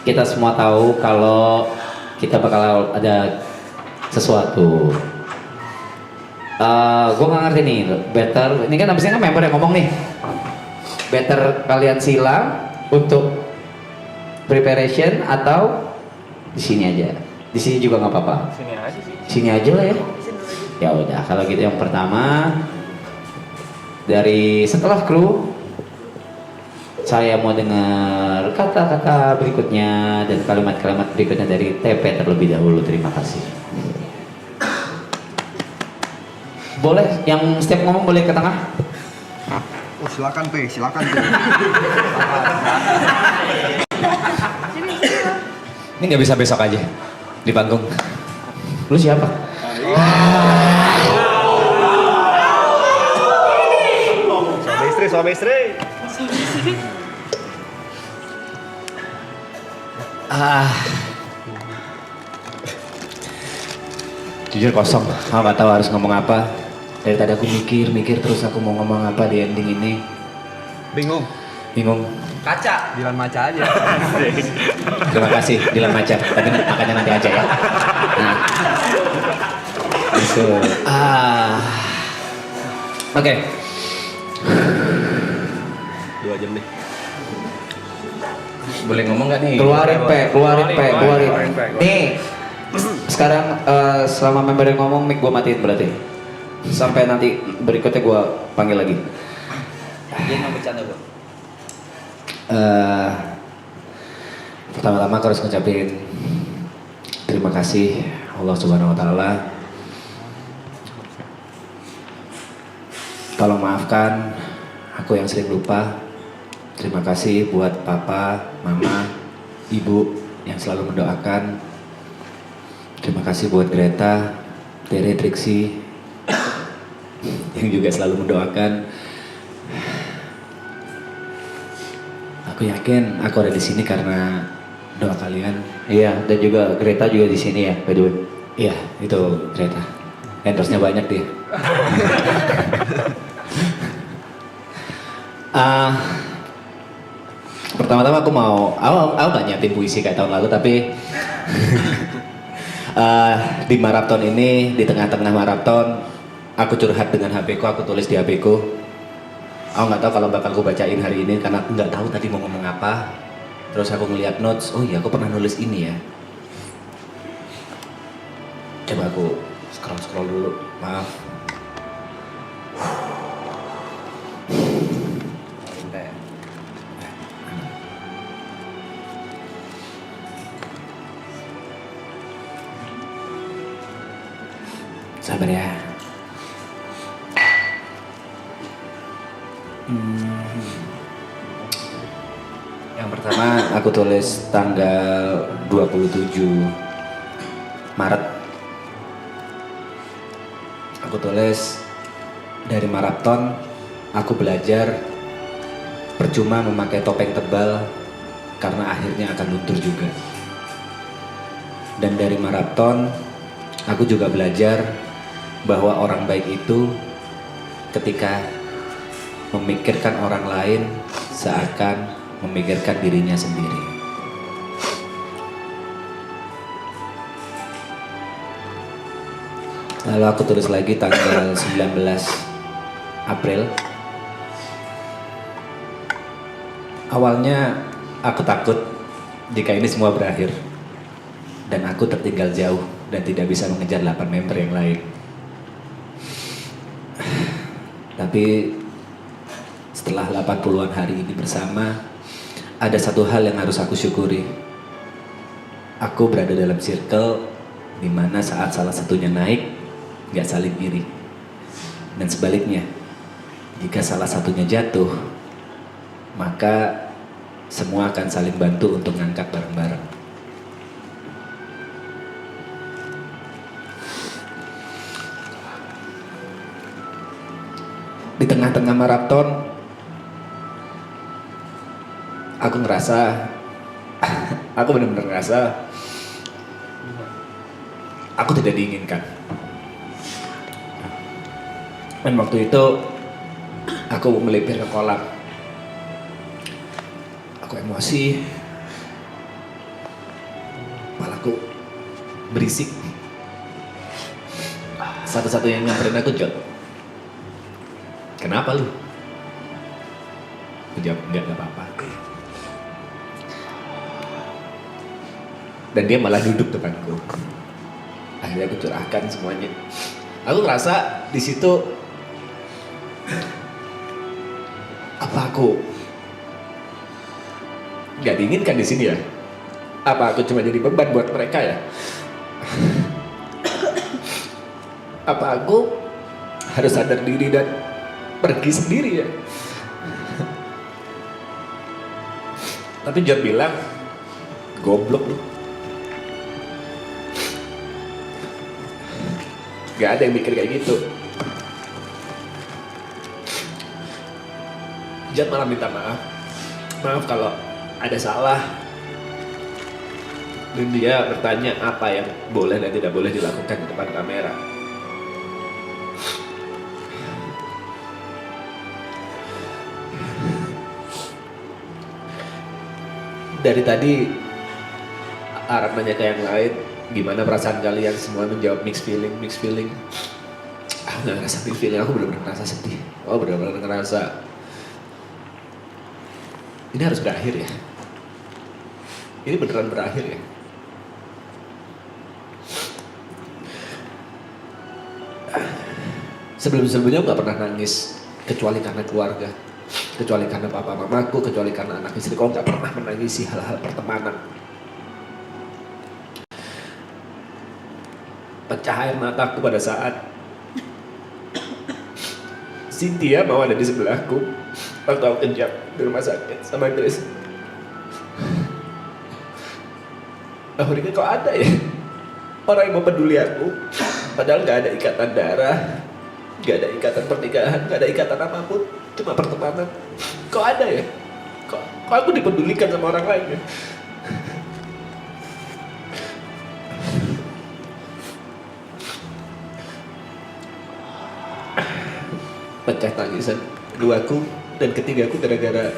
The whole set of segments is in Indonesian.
kita semua tahu kalau kita bakal ada sesuatu. Gue nggak ngerti nih, better. Ini kan abisnya kan member yang ngomong nih. Better kalian silang untuk preparation atau di sini aja. Di sini juga nggak apa-apa. Sini aja sih. Sini aja lah ya. Ya udah, kalau gitu yang pertama dari setelah kru, saya mau dengar kata-kata berikutnya dan kalimat-kalimat berikutnya dari TP terlebih dahulu. Terima kasih. Boleh, yang setiap ngomong boleh ke tengah. Oh silakan P, silakan P. Ini nggak bisa besok aja di panggung. Lu siapa? Suami istri. Jujur kosong, aku nggak tahu harus ngomong apa. Dari tadi aku mikir terus aku mau ngomong apa di ending ini. Bingung. Kaca. Dilan maca aja. Terima kasih, Dilan Maca. Tapi makanya nanti aja ya. Nah. Gitu. Oke. 2 jam deh. Boleh ngomong nggak nih? Keluarin, keluarin. Pe. Nih, sekarang selama member yang ngomong, mic gua matiin berarti. Sampai nanti berikutnya gua panggil lagi. Dia mau bercanda bro. Pertama-tama aku harus ngucapin terima kasih Allah Subhanahu Wa Taala. Tolong maafkan aku yang sering lupa. Terima kasih buat papa, mama, ibu yang selalu mendoakan. Terima kasih buat Greta, Tere, Trixie yang juga selalu mendoakan. Aku yakin aku ada di sini karena doa kalian. Iya, dan juga Greta juga di sini ya, by the way. Iya, itu Greta. Endorse-nya banyak dia. Pertama-tama aku gak nyiapin puisi kayak tahun lalu, tapi di maraton ini, di tengah-tengah maraton, aku curhat dengan HP ku, aku tulis di HP ku. Aku nggak tahu kalau bakal aku bacain hari ini karena aku nggak tahu tadi mau ngomong apa. Terus aku ngeliat notes, oh iya aku pernah nulis ini ya. Coba aku scroll dulu, maaf. Sabar ya. Yang pertama aku tulis tanggal 27 Maret. Aku tulis dari maraton aku belajar percuma memakai topeng tebal karena akhirnya akan luntur juga. Dan dari maraton aku juga belajar bahwa orang baik itu ketika memikirkan orang lain seakan memikirkan dirinya sendiri. Lalu aku tulis lagi tanggal 19 April. Awalnya aku takut jika ini semua berakhir dan aku tertinggal jauh dan tidak bisa mengejar 8 member yang lain. Tapi setelah 80-an hari ini bersama, ada satu hal yang harus aku syukuri. Aku berada dalam circle di mana saat salah satunya naik, gak saling iri. Dan sebaliknya, jika salah satunya jatuh, maka semua akan saling bantu untuk ngangkat bareng-bareng. Di tengah-tengah maraton, aku ngerasa, aku benar-benar ngerasa aku tidak diinginkan. Dan waktu itu aku melipir ke kolam. Aku emosi, aku berisik. Satu-satunya yang nyamperin aku, Jod, kenapa lu? Aku jawab, enggak apa-apa. Dan dia malah duduk depanku. Akhirnya aku curahkan semuanya. Aku ngerasa di situ, apa aku nggak diinginkan di sini ya? Apa aku cuma jadi beban buat mereka ya? Apa aku harus sadar diri dan pergi sendiri ya? Tapi John bilang, goblok lu. Gak ada yang mikir kayak gitu. John malah minta maaf. Maaf kalau ada salah. Dan dia bertanya apa yang boleh dan tidak boleh dilakukan di depan kamera. Dari tadi Arab nanya ke yang lain, gimana perasaan kalian, semua menjawab mixed feeling. Aku gak ngerasa mixed feeling, aku benar-benar ngerasa sedih. Aku benar-benar ngerasa ini harus berakhir ya. Ini beneran berakhir ya. Sebelum-sebelumnya aku gak pernah nangis, kecuali karena keluarga, kecuali karena papa mamaku, kecuali karena anak istri. Kau gak pernah menangisi hal-hal pertemanan. Pecah air mataku pada saat Cynthia mau ada di sebelahku waktu aku kejap di rumah sakit sama Grace. Aku pikir kok ada ya orang yang mau peduli aku, padahal gak ada ikatan darah, gak ada ikatan pernikahan, gak ada ikatan apapun, cuma pertemanan. Kok ada ya? Kok aku dipedulikan sama orang lain ya? Pecah tangisan keduaku dan ketigaku gara-gara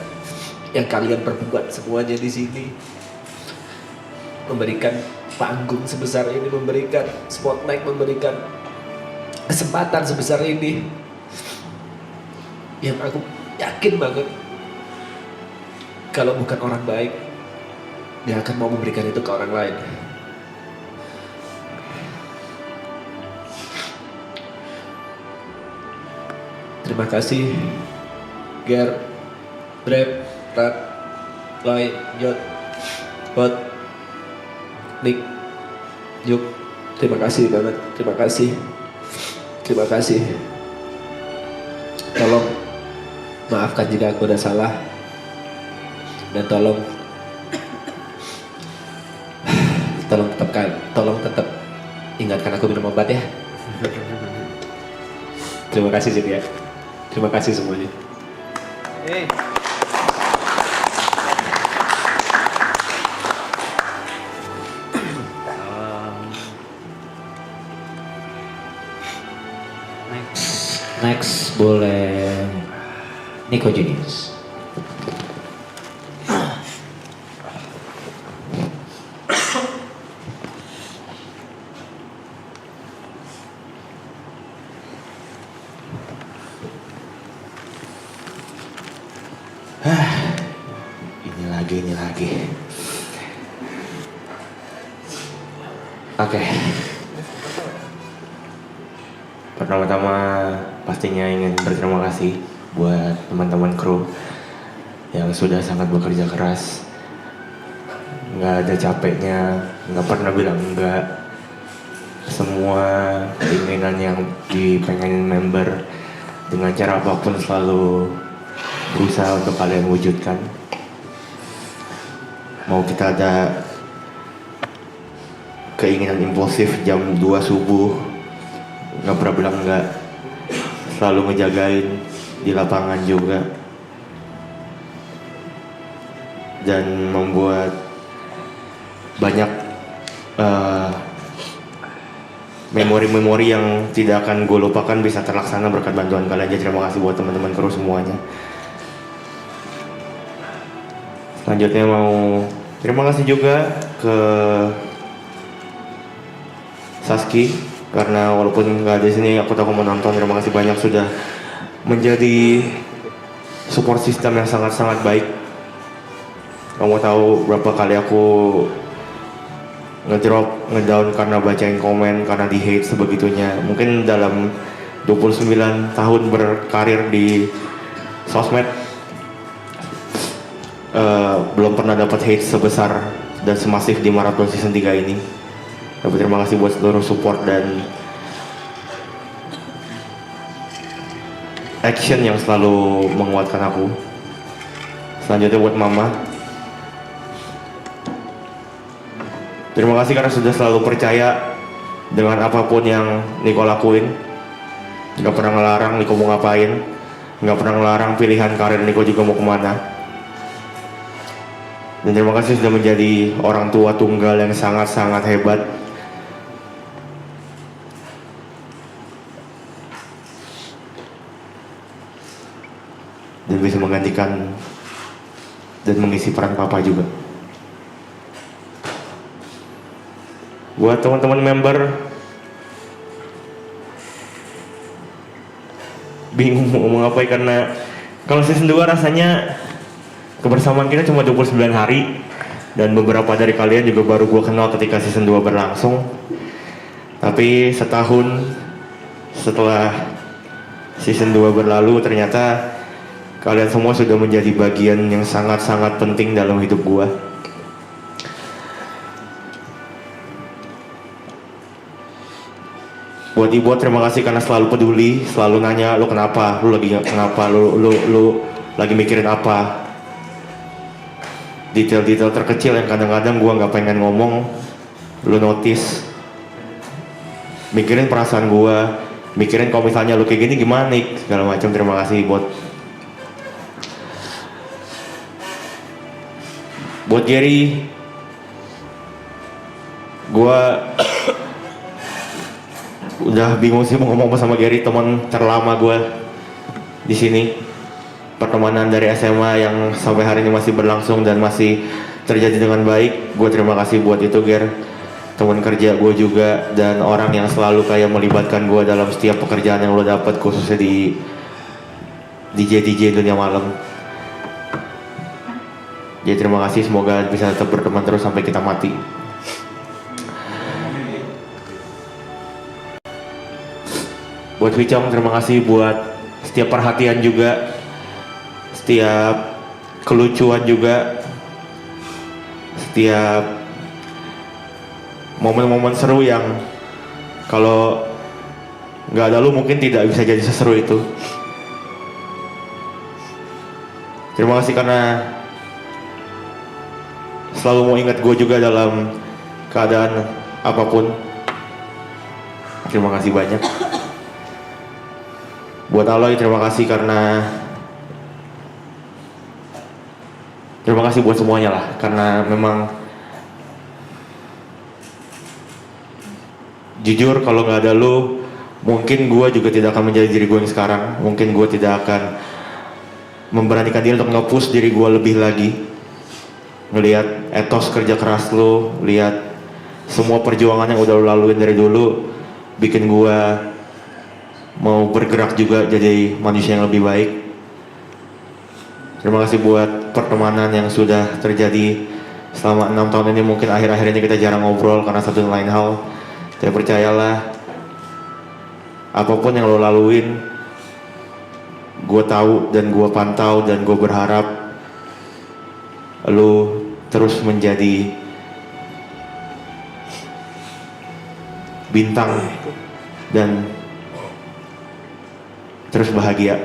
yang kalian perbuat semuanya di sini. Memberikan panggung sebesar ini, memberikan spotlight, memberikan kesempatan sebesar ini, yang aku yakin banget kalau bukan orang baik dia akan mau memberikan itu ke orang lain. Terima kasih Ger, Brep, Rat, Loy, Jod, Bot, Nick, Juk. Terima kasih banget, terima kasih. Terima kasih. Tolong maafkan jika aku ada salah. Dan tolong tetap ingatkan aku minum obat ya. Terima kasih Cynthia. Terima kasih semuanya. Next boleh Nico Junius. Ini lagi. Oke. Pertama-tama pastinya ingin berterima kasih buat teman-teman kru yang sudah sangat bekerja keras. Nggak ada capeknya, nggak pernah bilang enggak. Semua keinginan yang dipengenin member dengan cara apapun selalu berusaha untuk kalian wujudkan. Mau kita ada keinginan impulsif jam 2 subuh, nggak pernah bilang enggak. Selalu ngejagain di lapangan juga. Dan membuat banyak memori-memori yang tidak akan gue lupakan bisa terlaksana berkat bantuan kalian. Jadi terima kasih buat teman-teman kru semuanya. Selanjutnya mau terima kasih juga ke Saski, karena walaupun nggak ada di sini aku tahu kamu menonton. Terima kasih banyak sudah menjadi support system yang sangat-sangat baik. Kamu tahu berapa kali aku ngedrop, ngedown karena bacain komen, karena di hate sebegitunya. Mungkin dalam 29 tahun berkarir di sosmed belum pernah dapat hate sebesar dan semasif di Marathon Season 3 ini. Tapi terima kasih buat seluruh support dan action yang selalu menguatkan aku. Selanjutnya buat Mama, terima kasih karena sudah selalu percaya dengan apapun yang Niko lakuin. Gak pernah ngelarang Niko mau ngapain, gak pernah ngelarang pilihan karir Niko juga mau kemana. Dan terima kasih sudah menjadi orang tua tunggal yang sangat-sangat hebat. Dan bisa menggantikan dan mengisi peran papa juga. Buat teman-teman member, bingung mau ngapain karena kalau season 2 rasanya kebersamaan kita cuma 29 hari dan beberapa dari kalian juga baru gue kenal ketika season 2 berlangsung. Tapi setahun setelah season 2 berlalu ternyata kalian semua sudah menjadi bagian yang sangat-sangat penting dalam hidup gue. Buat Ibu, terima kasih karena selalu peduli, selalu nanya lu kenapa, lu lagi kenapa, lu lagi mikirin apa. Detail-detail terkecil yang kadang-kadang gue nggak pengen ngomong, lu notice. Mikirin perasaan gue, mikirin kalau misalnya lu kayak gini gimana nih, segala macam. Terima kasih buat Gary. Gue udah bingung sih mau ngomong apa sama Gary, teman terlama gue di sini. Pertemanan dari SMA yang sampai hari ini masih berlangsung dan masih terjadi dengan baik. Gue terima kasih buat itu, Ger. Teman kerja gue juga dan orang yang selalu kayak melibatkan gue dalam setiap pekerjaan yang lo dapat, khususnya di DJ dunia malam. Jadi terima kasih, semoga bisa tetap berteman terus sampai kita mati. Buat Wicong, terima kasih buat setiap perhatian juga, setiap kelucuan juga, setiap momen-momen seru yang kalau nggak ada lu mungkin tidak bisa jadi seseru itu. Terima kasih karena selalu mau ingat gue juga dalam keadaan apapun. Terima kasih banyak. Buat Aloy, terima kasih karena terima kasih buat semuanya lah, karena memang jujur kalau nggak ada lu mungkin gue juga tidak akan menjadi diri gue yang sekarang. Mungkin gue tidak akan memberanikan diri untuk nge-push diri gue lebih lagi. Ngelihat etos kerja keras lu, lihat semua perjuangan yang udah lu laluin dari dulu, bikin gue mau bergerak juga jadi manusia yang lebih baik. Terima kasih buat pertemanan yang sudah terjadi selama 6 tahun ini. Mungkin akhir-akhir ini kita jarang ngobrol karena satu dan lain hal. Tapi percayalah, apapun yang lo laluin, gue tahu dan gue pantau dan gue berharap lo terus menjadi bintang dan terus bahagia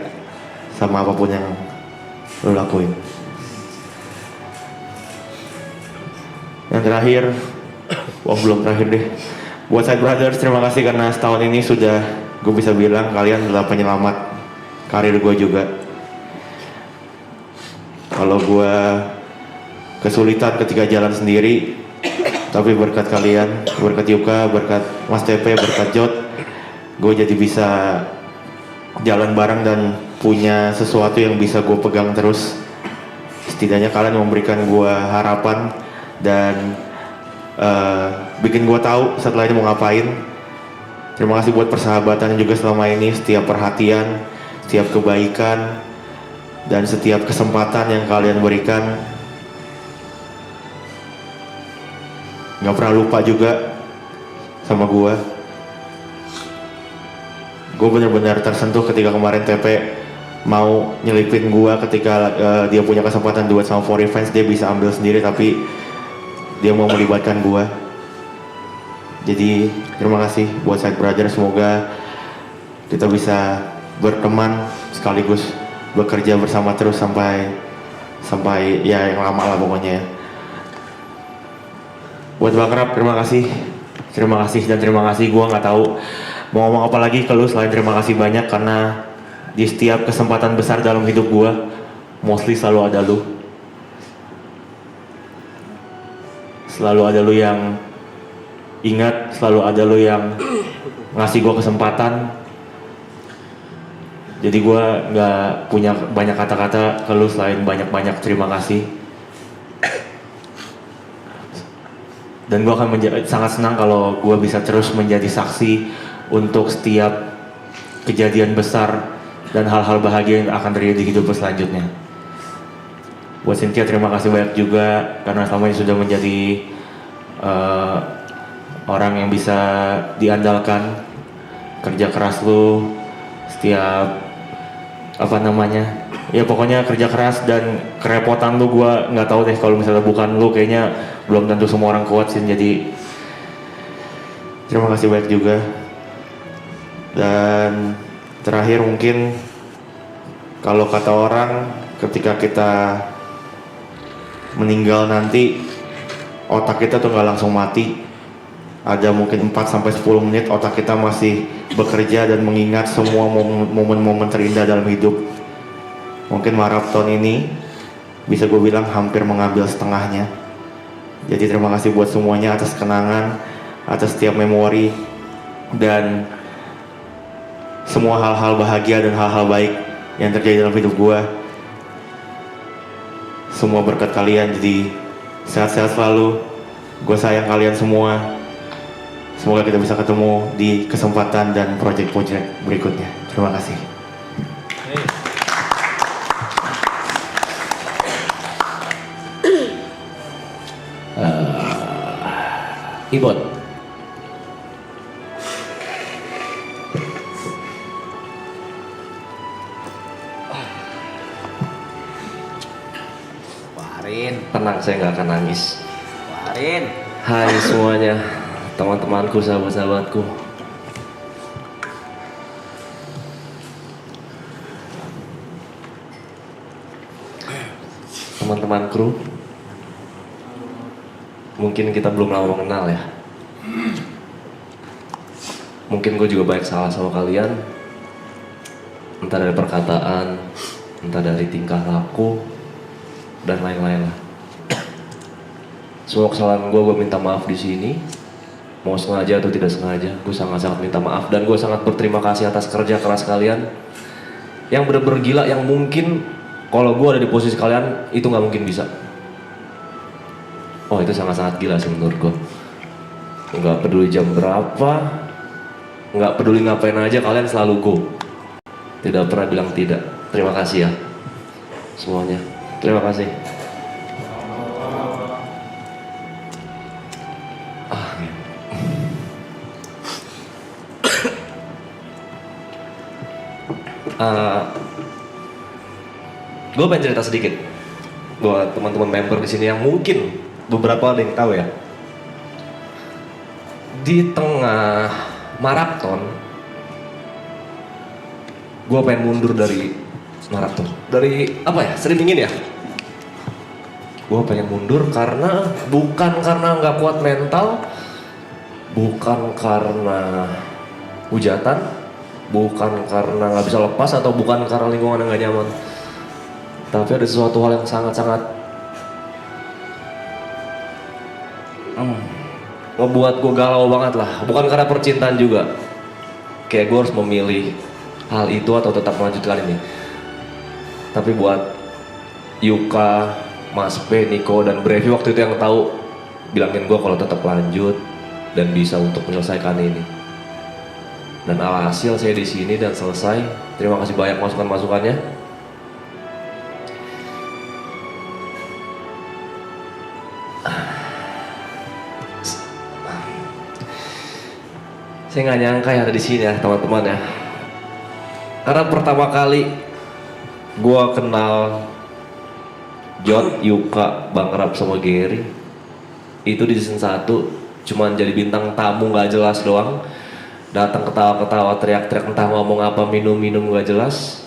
sama apapun yang lo lakuin. Yang terakhir, belum terakhir deh. Buat Side Brothers, terima kasih karena setahun ini sudah gue bisa bilang kalian adalah penyelamat karir gue juga. Kalau gue kesulitan ketika jalan sendiri, tapi berkat kalian, berkat Yuka, berkat Mas TP, berkat Jot, gue jadi bisa jalan bareng dan punya sesuatu yang bisa gue pegang terus. Setidaknya kalian memberikan gue harapan dan bikin gue tahu setelah ini mau ngapain. Terima kasih buat persahabatan juga selama ini, setiap perhatian, setiap kebaikan, dan setiap kesempatan yang kalian berikan. Gak pernah lupa juga sama gue. Gue benar-benar tersentuh ketika kemarin TP mau nyelipin gue ketika dia punya kesempatan duet sama For Revenge, dia bisa ambil sendiri tapi dia mau melibatkan gue. Jadi terima kasih buat Side Brother, semoga kita bisa berteman sekaligus bekerja bersama terus sampai ya yang lama lah pokoknya ya. Buat Bang Rap, terima kasih dan terima kasih. Gue nggak tahu mau ngomong apa lagi ke lu selain terima kasih banyak, karena di setiap kesempatan besar dalam hidup gue mostly selalu ada lu. Selalu ada lu yang ingat, selalu ada lu yang ngasih gue kesempatan. Jadi gue nggak punya banyak kata-kata ke lu selain banyak-banyak terima kasih. Dan gue akan sangat senang kalau gue bisa terus menjadi saksi untuk setiap kejadian besar dan hal-hal bahagia yang akan terjadi di hidup selanjutnya. Buat Cynthia terima kasih banyak juga karena selama ini sudah menjadi orang yang bisa diandalkan. Kerja keras lu, setiap ya pokoknya kerja keras dan kerepotan lu, gue nggak tahu deh kalau misalnya bukan lu kayaknya belum tentu semua orang kuat sih. Jadi terima kasih banyak juga. Dan terakhir mungkin kalau kata orang ketika kita meninggal nanti otak kita tuh nggak langsung mati. Ada mungkin 4-10 menit otak kita masih bekerja dan mengingat semua momen-momen terindah dalam hidup. Mungkin maraton ini bisa gue bilang hampir mengambil setengahnya. Jadi terima kasih buat semuanya atas kenangan, atas setiap memori, dan semua hal-hal bahagia dan hal-hal baik yang terjadi dalam hidup gue. Semua berkat kalian, jadi sehat-sehat selalu. Gue sayang kalian semua. Semoga kita bisa ketemu di kesempatan dan project-project berikutnya. Terima kasih. Ibon. Warin. Tenang, saya nggak akan nangis. Warin. Hai semuanya, teman-temanku, sahabat-sahabatku. Teman-teman kru, mungkin kita belum lama mengenal ya. Mungkin gue juga banyak salah sama kalian. Entah dari perkataan, entah dari tingkah laku, dan lain-lain lah. Semua kesalahan gue minta maaf di sini. Mau sengaja atau tidak sengaja, gue sangat-sangat minta maaf. Dan gue sangat berterima kasih atas kerja keras kalian. Yang bener-bener gila, yang mungkin kalau gue ada di posisi kalian, itu nggak mungkin bisa. Oh, itu sangat-sangat gila sih menurut gue. Nggak peduli jam berapa, nggak peduli ngapain aja, kalian selalu go. Tidak pernah bilang tidak. Terima kasih ya semuanya. Terima kasih. Gue pengen cerita sedikit buat teman-teman member di sini yang mungkin beberapa ada yang tahu ya. Di tengah maraton, gue pengen mundur dari maraton. Dari apa ya? Streaming ini ya. Gue pengen mundur karena bukan karena nggak kuat mental, bukan karena hujatan, bukan karena nggak bisa lepas, atau bukan karena lingkungan yang nggak nyaman. Tapi ada sesuatu hal yang sangat-sangat ngebuat gue galau banget lah. Bukan karena percintaan juga. Kayak gue harus memilih hal itu atau tetap melanjutkan ini. Tapi buat Yuka, Mas P, Niko, dan Brevi waktu itu yang tahu, bilangin gue kalau tetap lanjut dan bisa untuk menyelesaikan ini. Dan alhasil saya di sini dan selesai. Terima kasih banyak masukan-masukannya. Saya nggak nyangka ya ada di sini ya teman-teman ya. Karena pertama kali gua kenal Jod, Yuka, Bang Rap sama Gary itu di season 1 cuman jadi bintang tamu nggak jelas doang. Datang ketawa-ketawa, teriak-teriak entah ngomong apa, minum-minum nggak jelas.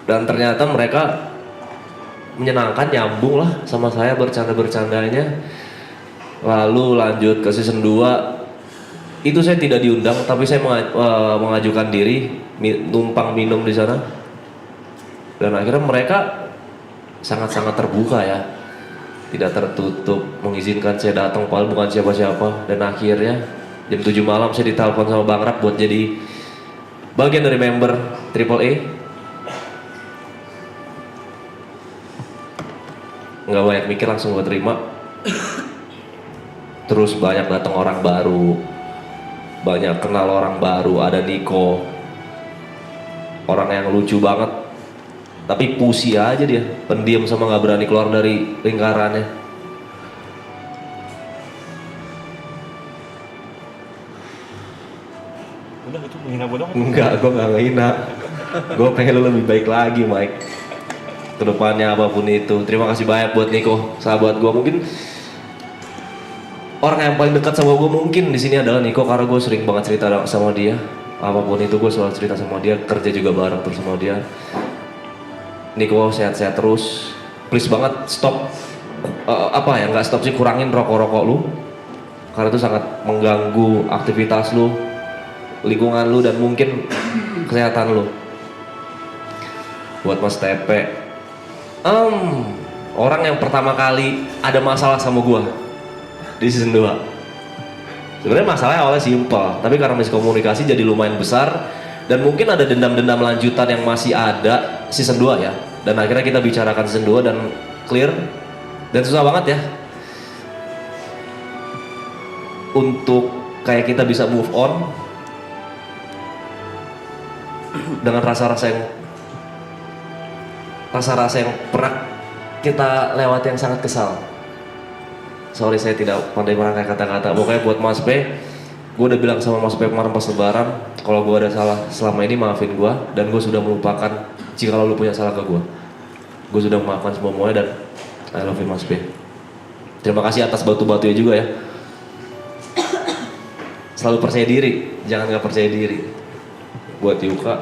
Dan ternyata mereka menyenangkan, nyambung lah sama saya bercanda-bercandanya. Lalu lanjut ke season 2. Itu saya tidak diundang, tapi saya mengajukan diri numpang minum di sana. Dan akhirnya mereka sangat-sangat terbuka ya, tidak tertutup, mengizinkan saya datang padahal bukan siapa-siapa. Dan akhirnya jam 7 malam saya ditelepon sama Bang Rap buat jadi bagian dari member Triple A. Nggak banyak mikir, langsung gue terima. Terus banyak datang orang baru, banyak kenal orang baru. Ada Niko, orang yang lucu banget, tapi pusi aja dia, pendiam sama nggak berani keluar dari lingkarannya. Udah itu menghina gue dong. Enggak, gue nggak ngehina. Gue pengen lu lebih baik lagi, Mike. Kedepannya apapun itu. Terima kasih banyak buat Niko, sahabat gue. Mungkin orang yang paling dekat sama gue mungkin di sini adalah Niko, karena gue sering banget cerita sama dia. Apapun itu gue selalu cerita sama dia, kerja juga bareng terus sama dia. Niko sehat-sehat terus. Please banget stop nggak stop sih, kurangin rokok-rokok lu. Karena itu sangat mengganggu aktivitas lu, lingkungan lu, dan mungkin kesehatan lu. Buat Mas Tepe, orang yang pertama kali ada masalah sama gua di season 2. Sebenarnya masalahnya awalnya simpel, tapi karena miskomunikasi jadi lumayan besar. Dan mungkin ada dendam-dendam lanjutan yang masih ada season 2 ya. Dan akhirnya kita bicarakan season 2 dan clear. Dan susah banget ya untuk kayak kita bisa move on dengan rasa-rasa yang pernah kita lewati yang sangat kesal. Sorry, saya tidak pandai merangkai kata-kata. Pokoknya buat Mas P, gue udah bilang sama Mas P kemarin pas lebaran, kalau gue ada salah selama ini maafin gue, dan gue sudah melupakan jika lu punya salah ke gue. Gue sudah memaafkan semuanya dan I love you Mas P. Terima kasih atas batu-batunya juga ya. Selalu percaya diri, jangan nggak percaya diri. Buat Yuka,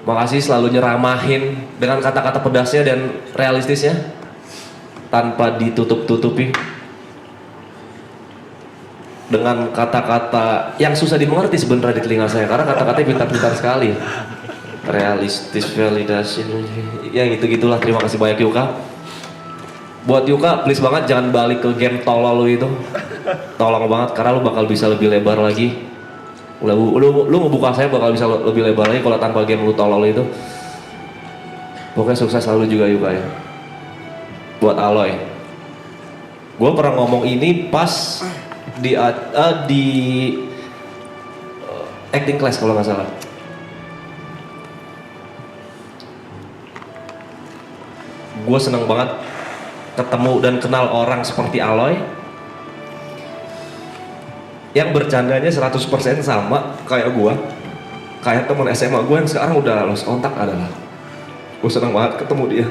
makasih selalu nyeramahin dengan kata-kata pedasnya dan realistisnya tanpa ditutup-tutupi dengan kata-kata yang susah dimengerti sebenarnya di telinga saya, karena kata-katanya pintar-pintar sekali. Realistis, validasi, yang gitu-gitulah. Terima kasih banyak Yuka. Buat Yuka, please banget jangan balik ke game tolol lu itu. Tolong banget, karena lu bakal bisa lebih lebar lagi. Lu ngebuka saya bakal bisa lebih lebar lagi kalau tanpa game lu tolol itu. Pokoknya sukses selalu juga Yuka ya. Buat Aloy, gue pernah ngomong ini pas di acting class kalau nggak salah. Gue seneng banget ketemu dan kenal orang seperti Aloy yang bercandanya 100% sama kayak gue, kayak temen SMA gue yang sekarang udah lost kontak adalah. Gue seneng banget ketemu dia.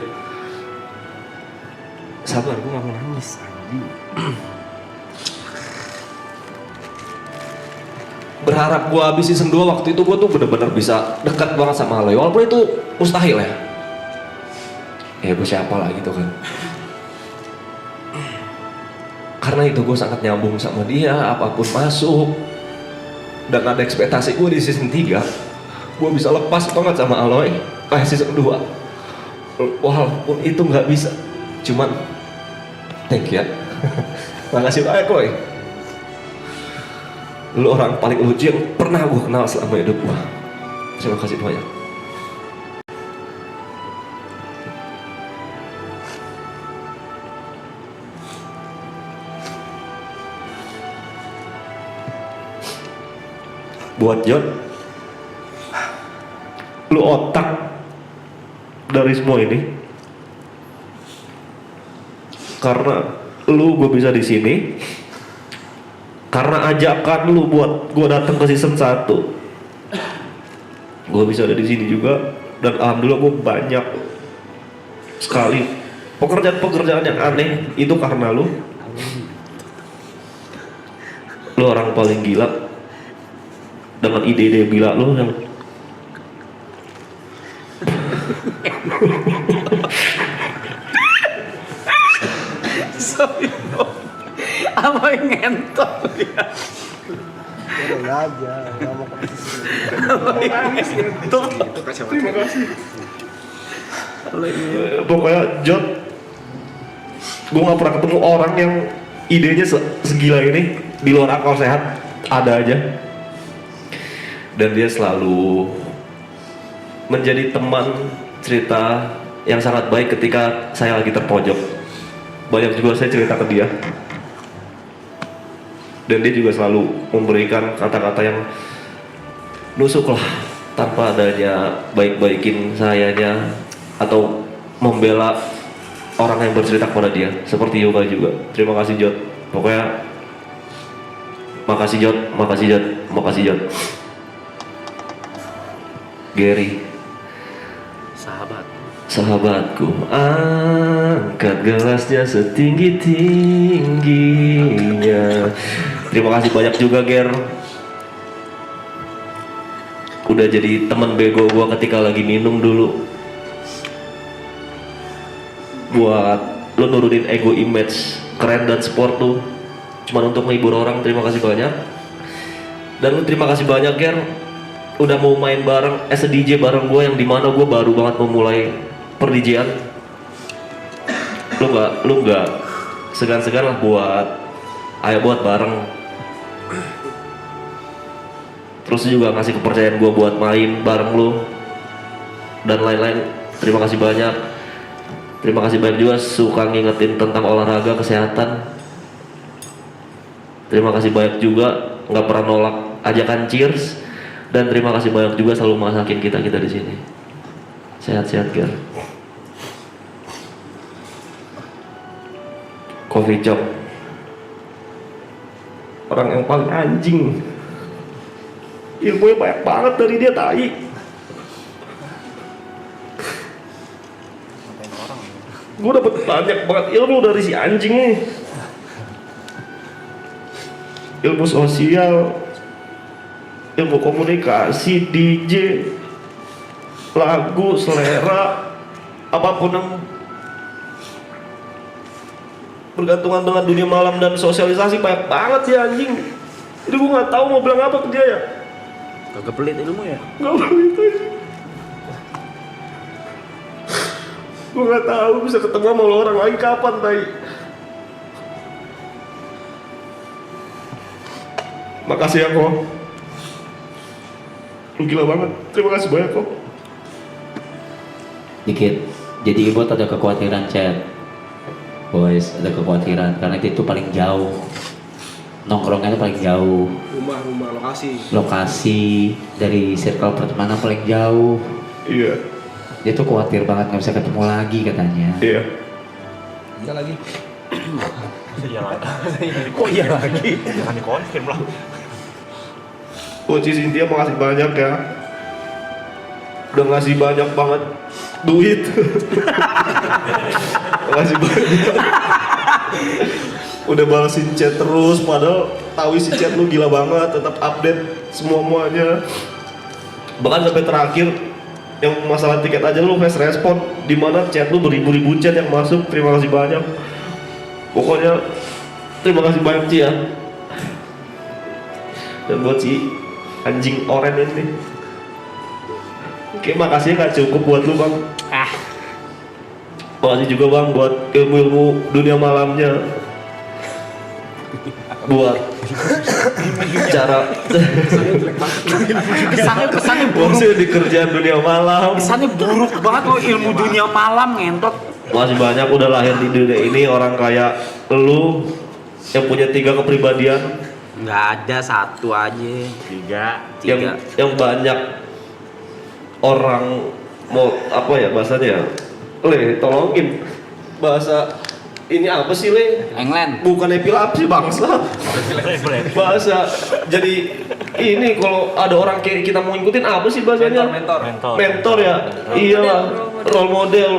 Sabar, gue gak mau nangis. Berharap gue habis season 2 waktu itu gue tuh bener-bener bisa dekat banget sama Aloy, walaupun itu mustahil ya. Ya gue siapa lah gitu kan. Karena itu gue sangat nyambung sama dia, apapun masuk. Dan ada ekspektasi gue di season 3 gue bisa lepas banget sama Aloy kayak season 2. Walaupun itu gak bisa. Cuman thank you ya. Makasih banyak Loy. Lu orang paling lucu yang pernah gue kenal selama hidup gue. Terima kasih banyak. buat Jod, lu otak dari semua ini. Karena lu gue bisa di sini. Karena ajakan lu buat gue datang ke season 1. Gue bisa ada di sini juga, dan alhamdulillah gue banyak sekali pekerjaan-pekerjaan yang aneh itu karena lu. Lu orang paling gila dengan ide-ide gila lu yang Sorry bro. Apa yang ngentot dia? pokoknya Jod, gue gak pernah ketemu orang yang idenya segila ini di luar akal sehat, ada aja. Dan dia selalu menjadi teman cerita yang sangat baik ketika saya lagi terpojok. Banyak juga saya cerita ke dia, dan dia juga selalu memberikan kata-kata yang nusuk lah, tanpa adanya baik-baikin sayanya atau membela orang yang bercerita kepada dia, seperti Yoga juga. Terima kasih Jod, pokoknya makasih Jod, makasih Jod, makasih Jod. Gary, sahabatku, angkat gelasnya setinggi-tingginya. Terima kasih banyak juga Ger, udah jadi teman bego gua ketika lagi minum dulu, buat lo nurunin ego image keren dan sport tuh cuman untuk menghibur orang. Terima kasih banyak. Dan lu terima kasih banyak Ger, udah mau main bareng as a DJ bareng gua, yang dimana gua baru banget memulai per DJ-an. Lu nggak segan-segan lah buat ayo buat bareng. Terus juga ngasih kepercayaan gue buat main bareng lu dan lain-lain. Terima kasih banyak. Terima kasih banyak juga suka ngingetin tentang olahraga, kesehatan. Terima kasih banyak juga nggak pernah nolak ajakan cheers. Dan terima kasih banyak juga selalu masakin kita di sini. Sehat-sehat Ger. Coffee Chop, orang yang paling anjing, ilmunya banyak banget dari dia, tai. Gue dapet banyak banget ilmu dari si anjing nih. Ilmu sosial, ilmu komunikasi, DJ, lagu, selera, apapun yang bergantungan dengan dunia malam dan sosialisasi banyak banget sih anjing. Jadi gue nggak tahu mau bilang apa ke dia ya. Kagak pelit ilmu ya? Gak pelit aja. Gue nggak tahu bisa ketemu sama lo orang lagi kapan, tai. Makasih ya kok. Lu gila banget. Terima kasih banyak kok. Dikit. Jadi Ibot ada kekhawatiran chat. Boys, ada kekhawatiran karena itu paling jauh. Nongkrongnya itu paling jauh. Rumah Lokasi dari circle pertemanan paling jauh. Iya. Dia tuh khawatir banget nggak bisa ketemu lagi katanya. Iya. Iya lagi. Iya lagi. Kok iya lagi? Jangan dikonfirm lah. Coach Cynthia makasih banyak ya. Udah ngasih banyak banget duit. Makasih banyak. Udah balesin chat terus, padahal tahu isi chat lu gila banget, tetap update semuanya. Bahkan sampai terakhir yang masalah tiket aja lu fast respon, dimana chat lu beribu-ribu chat yang masuk. Terima kasih banyak. Pokoknya terima kasih banyak Ci ya. Dan buat si anjing oren ini, oke, makasih gak cukup buat lu bang. Makasih juga bang buat ilmu-ilmu dunia malamnya, buat cara Kesannya maksudnya di kerjaan dunia malam. Kesannya buruk banget lo ilmu dunia malam ngentot. Makasih banyak udah lahir di dunia ini orang kayak lu yang punya 3 kepribadian, Nggak ada, satu aja. Tiga. Yang banyak orang mau apa ya bahasanya? Le, tolongin. Bahasa ini apa sih Le? England. Bukan epilepsi bangsa. Bahasa jadi ini kalau ada orang kayak kita mau ngikutin apa sih bahasanya? Mentor ya. Iyalah, role model.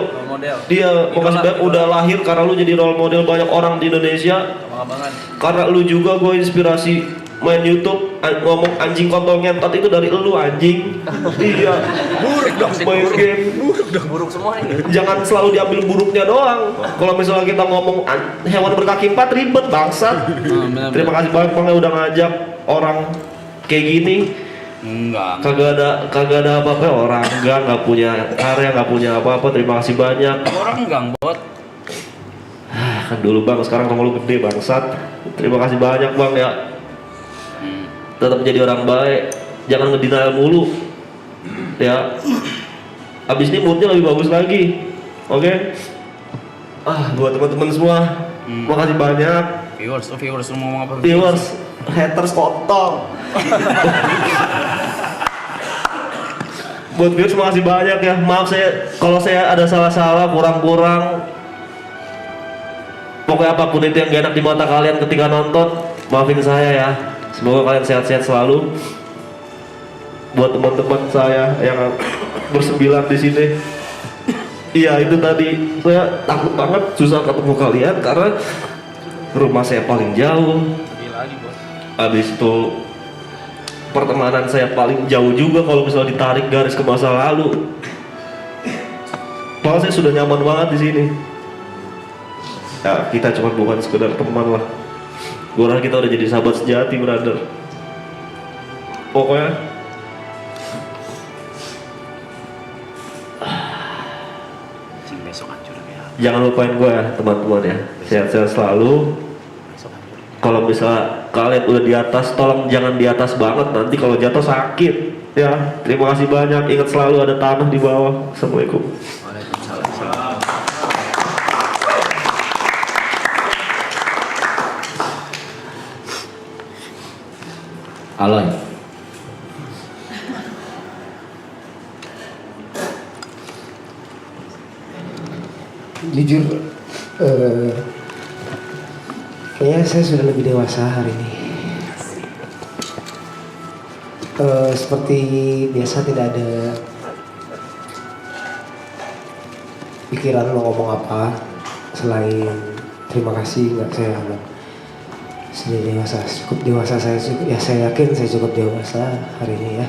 Dia makasih banyak udah lahir karena lu jadi role model banyak orang di Indonesia. Karena lu juga gue inspirasi main YouTube ngomong anjing kontol ngentot itu dari lu anjing. Iya. Buruk dong main game. Buruk semua ini. Jangan selalu diambil buruknya doang. Kalau misalnya kita ngomong hewan berkaki 4 ribet bangsat. Terima kasih banyak Bang yang udah ngajak orang kayak gini. Enggak. Kagak ada apa-apa orang nggak punya karya, nggak punya apa-apa. Terima kasih banyak. Orang enggak, Bot. Kan dulu Bang, sekarang rumah lu gede bangsat. Terima kasih banyak Bang ya. Tetap jadi orang baik, jangan ngedenial mulu. Ya. Abis ini moodnya lebih bagus lagi. Oke? Buat teman-teman semua, makasih banyak. Viewers lu mau ngomong apa? Viewers, haters kotor. Buat viewers makasih banyak ya. Maaf kalau saya ada salah-salah, kurang-kurang. Pokoknya apapun itu yang gak enak di mata kalian ketika nonton, maafin saya ya. Semoga kalian sehat-sehat selalu. Buat teman-teman saya yang bersembilan di sini, iya itu tadi saya takut banget susah ketemu kalian karena rumah saya paling jauh. Habis itu pertemanan saya paling jauh juga kalau misalnya ditarik garis ke masa lalu. Padahal saya sudah nyaman banget di sini. Ya kita cuma bukan sekedar teman lah. Gue rasa kita udah jadi sahabat sejati, brother. Pokoknya besok hancur ya. jangan lupain gue ya teman-teman ya. Sehat-sehat selalu. Kalau misalnya kalian udah di atas, tolong jangan di atas banget. Nanti kalau jatuh sakit ya. Terima kasih banyak. Ingat selalu ada tanah di bawah. Assalamualaikum. Aloy. Jujur, kayaknya saya sudah lebih dewasa hari ini. Seperti biasa tidak ada pikiran mau ngomong apa selain terima kasih. Nggak, saya bilang sudah dewasa, cukup dewasa saya cukup, ya saya yakin saya cukup dewasa hari ini ya.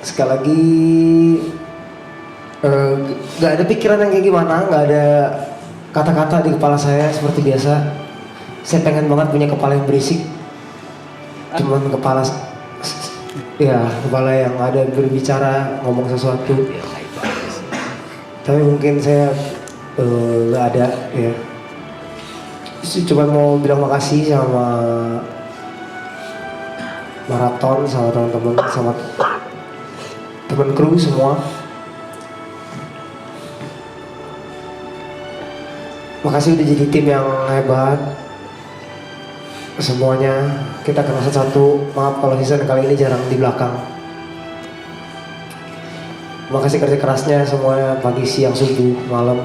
Sekali lagi nggak ada pikiran yang kayak gimana, nggak ada kata-kata di kepala saya seperti biasa. Saya pengen banget punya kepala yang berisik, cuman kepala yang ada berbicara ngomong sesuatu. Tapi mungkin saya nggak ada ya. Cuma mau bilang makasih sama Marathon, sama teman-teman, sama teman kru semua. Makasih udah jadi tim yang hebat. Semuanya kita kenal satu-satu. Maaf kalau season kali ini jarang di belakang. Makasih kerja kerasnya semuanya, pagi, siang, subuh, malam.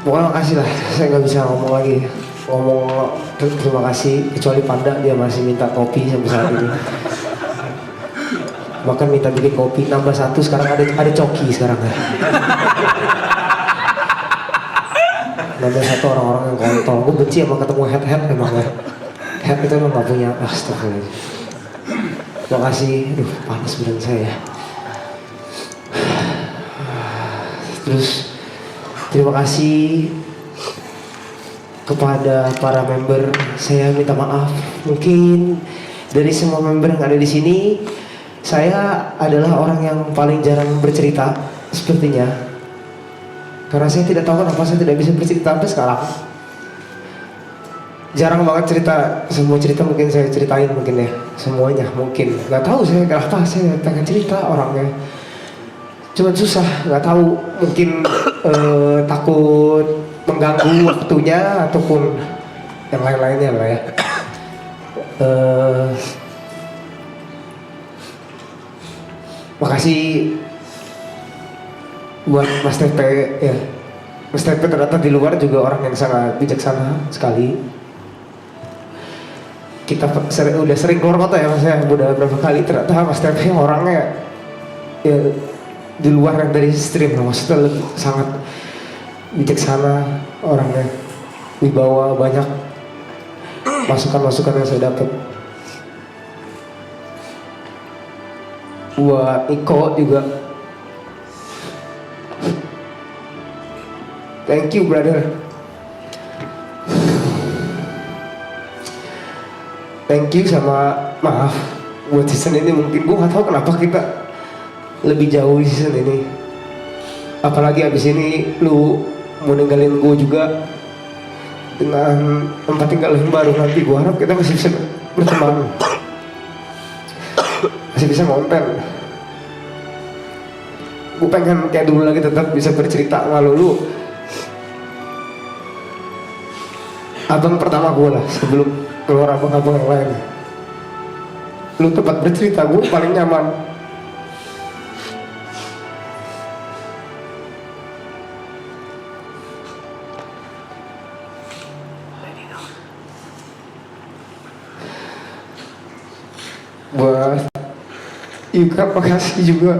Pokoknya makasih lah, saya nggak bisa ngomong lagi. Ngomong terima kasih, kecuali Panda, dia masih minta kopi sampai saat ini. Bahkan minta bikin kopi, nambah satu, sekarang ada coki sekarang ya. Nambah satu orang-orang yang kontol. Gue benci emang ketemu head emang ya. Head itu emang gak punya, astagfirullah. Makasih, aduh panas badan saya. Terus terima kasih kepada para member. Saya minta maaf, mungkin dari semua member yang ada di sini Saya adalah orang yang paling jarang bercerita sepertinya. Karena saya tidak tahu kenapa saya tidak bisa bercerita sampai sekarang. Jarang banget cerita, semua cerita mungkin saya ceritain mungkin ya, semuanya mungkin. Gak tahu saya kenapa saya pengen cerita orangnya. Cuman susah, nggak tahu mungkin takut mengganggu waktunya ataupun yang lain-lainnya lah ya. Makasih buat Mas Tepe ya. Mas Tepe ternyata di luar juga orang yang sangat bijaksana sekali. Kita udah sering keluar kota ya Mas ya, udah berapa kali ternyata Mas Tepe orangnya ya di luar yang dari stream, maksudnya lebih sangat bijaksana orangnya, wibawa, banyak masukan-masukan yang saya dapat. Buat Iko juga, thank you brother, thank you sama maaf buat season ini. Mungkin gue gak tahu kenapa kita lebih jauh di season ini, apalagi abis ini lu mau ninggalin gue juga dengan tempat tinggal yang baru. Nanti gue harap kita masih bisa berteman, masih bisa ngonten. Gue pengen kayak dulu lagi, tetap bisa bercerita sama lu abang pertama gue lah, sebelum keluar abang-abang yang lain. Lu tempat bercerita gue paling nyaman. Buat Yuka, makasih juga.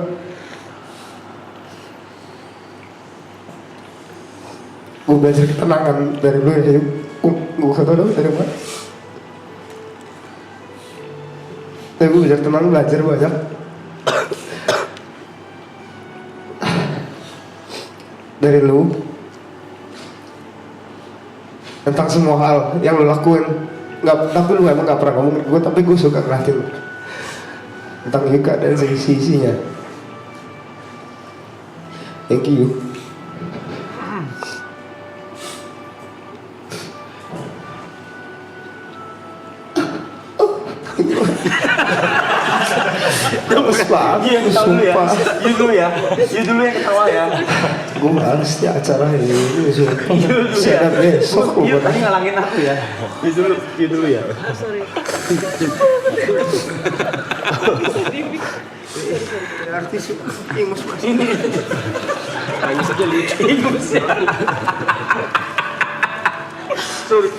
Gue belajar ketenangan dari lu ya, Yuk. Gue gak tau dari mana. Tapi gue belajar tenang, belajar banyak. Dari lu tentang semua hal yang lu lakuin. Tapi lu emang gak pernah ngomongin gue, tapi gue suka ngeliatin tentang Yuka dan sisi-sisinya. Thank you. Males banget, sumpah. You dulu ya yang ketawa ya. Gue males di acara ini, sumpah. Saya ada besok You gue tadi ngalangin aku ya. You dulu ya. artis ingus mas Ini. Ingus aja lihat. Ingus ya. Sorry.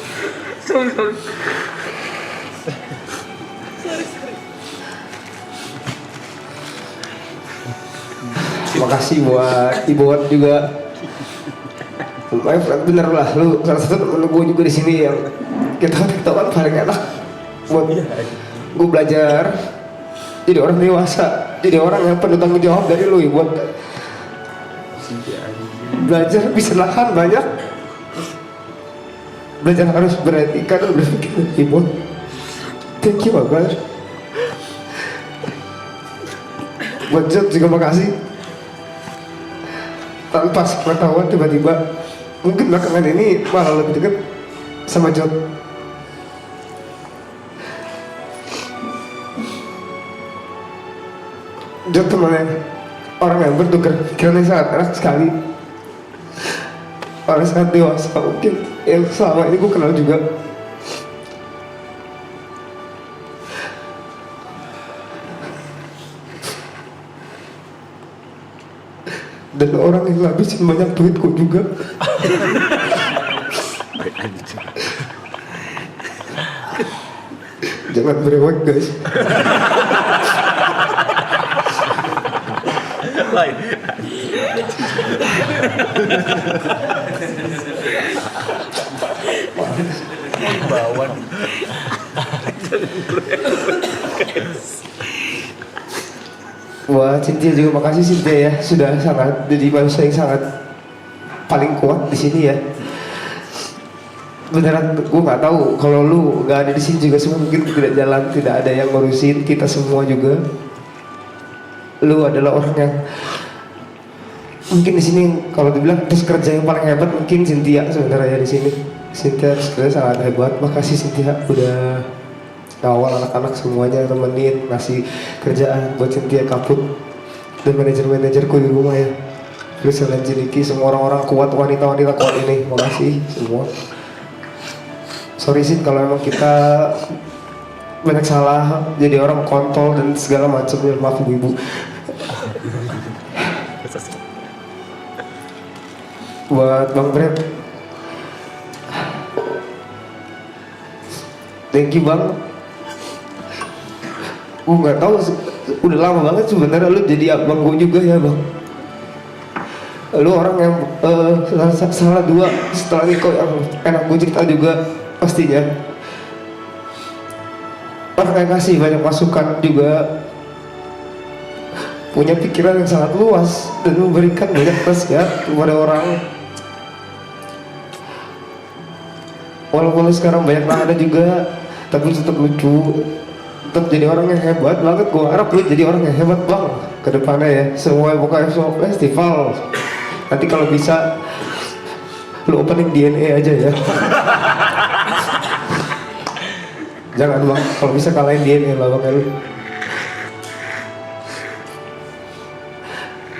Makasih buat Ibuat juga. My friend, bener lah, lu salah satu temen gue juga di sini yang kita kan paling enak buat gue belajar jadi orang dewasa, jadi orang yang penuh tanggung jawab dari lu, Ibuat. Belajar bisa nahan banyak, belajar harus beretika dan berpikir. Ibuat, thank you banget. Buat Jod juga makasih. Tanpa sepengetahuan tiba-tiba mungkin belakangan ini malah lebih dekat sama Jod. Jod temannya orang yang bertukar pikirannya sangat enak sekali, orang sangat dewasa mungkin yang selama ini gue kenal juga. Dan orang yang ngabisin banyak duitku juga. Jangan berewek guys. Lain. Bawaan. Wah, Cynthia juga makasih Cynthia ya, sudah sangat jadi manusia yang sangat paling kuat di sini ya. Beneran gue nggak tahu kalau lu nggak ada di sini juga semua mungkin tidak jalan, tidak ada yang ngurusin kita semua juga. lu adalah orang yang mungkin di sini kalau dibilang terus kerja yang paling hebat mungkin Cynthia sebenarnya di sini. Cynthia sebenarnya sangat hebat. Makasih Cynthia udah awal anak-anak semuanya temenin ngasih kerjaan buat Cynthia Kaput dan manajer-manajerku di rumah ya. Terus Helen Ciniki, semua orang-orang kuat, wanita-wanita kuat ini, makasih semua. Sorry sih kalau emang kita banyak salah, jadi orang kontol dan segala macam ya, maaf ibu. Buat Bang Brad, thank you Bang. Nggak tahu, udah lama banget sebenarnya lu jadi abang gue juga ya Bang. Lu orang yang salah dua setelah Niko yang enak gue cerita juga pastinya. Orang yang kasih banyak masukan juga, punya pikiran yang sangat luas dan memberikan banyak nasihat kepada orang. Walaupun sekarang banyak ada juga, tapi tetap lucu, tetap jadi orang yang hebat banget. Gue harap lu jadi orang yang hebat Bang ke depannya ya. Semua pokoknya festival. Nanti kalau bisa lu opening DNA aja ya. Jangan Bang, kalau bisa kalahin DNA lah Bang lu.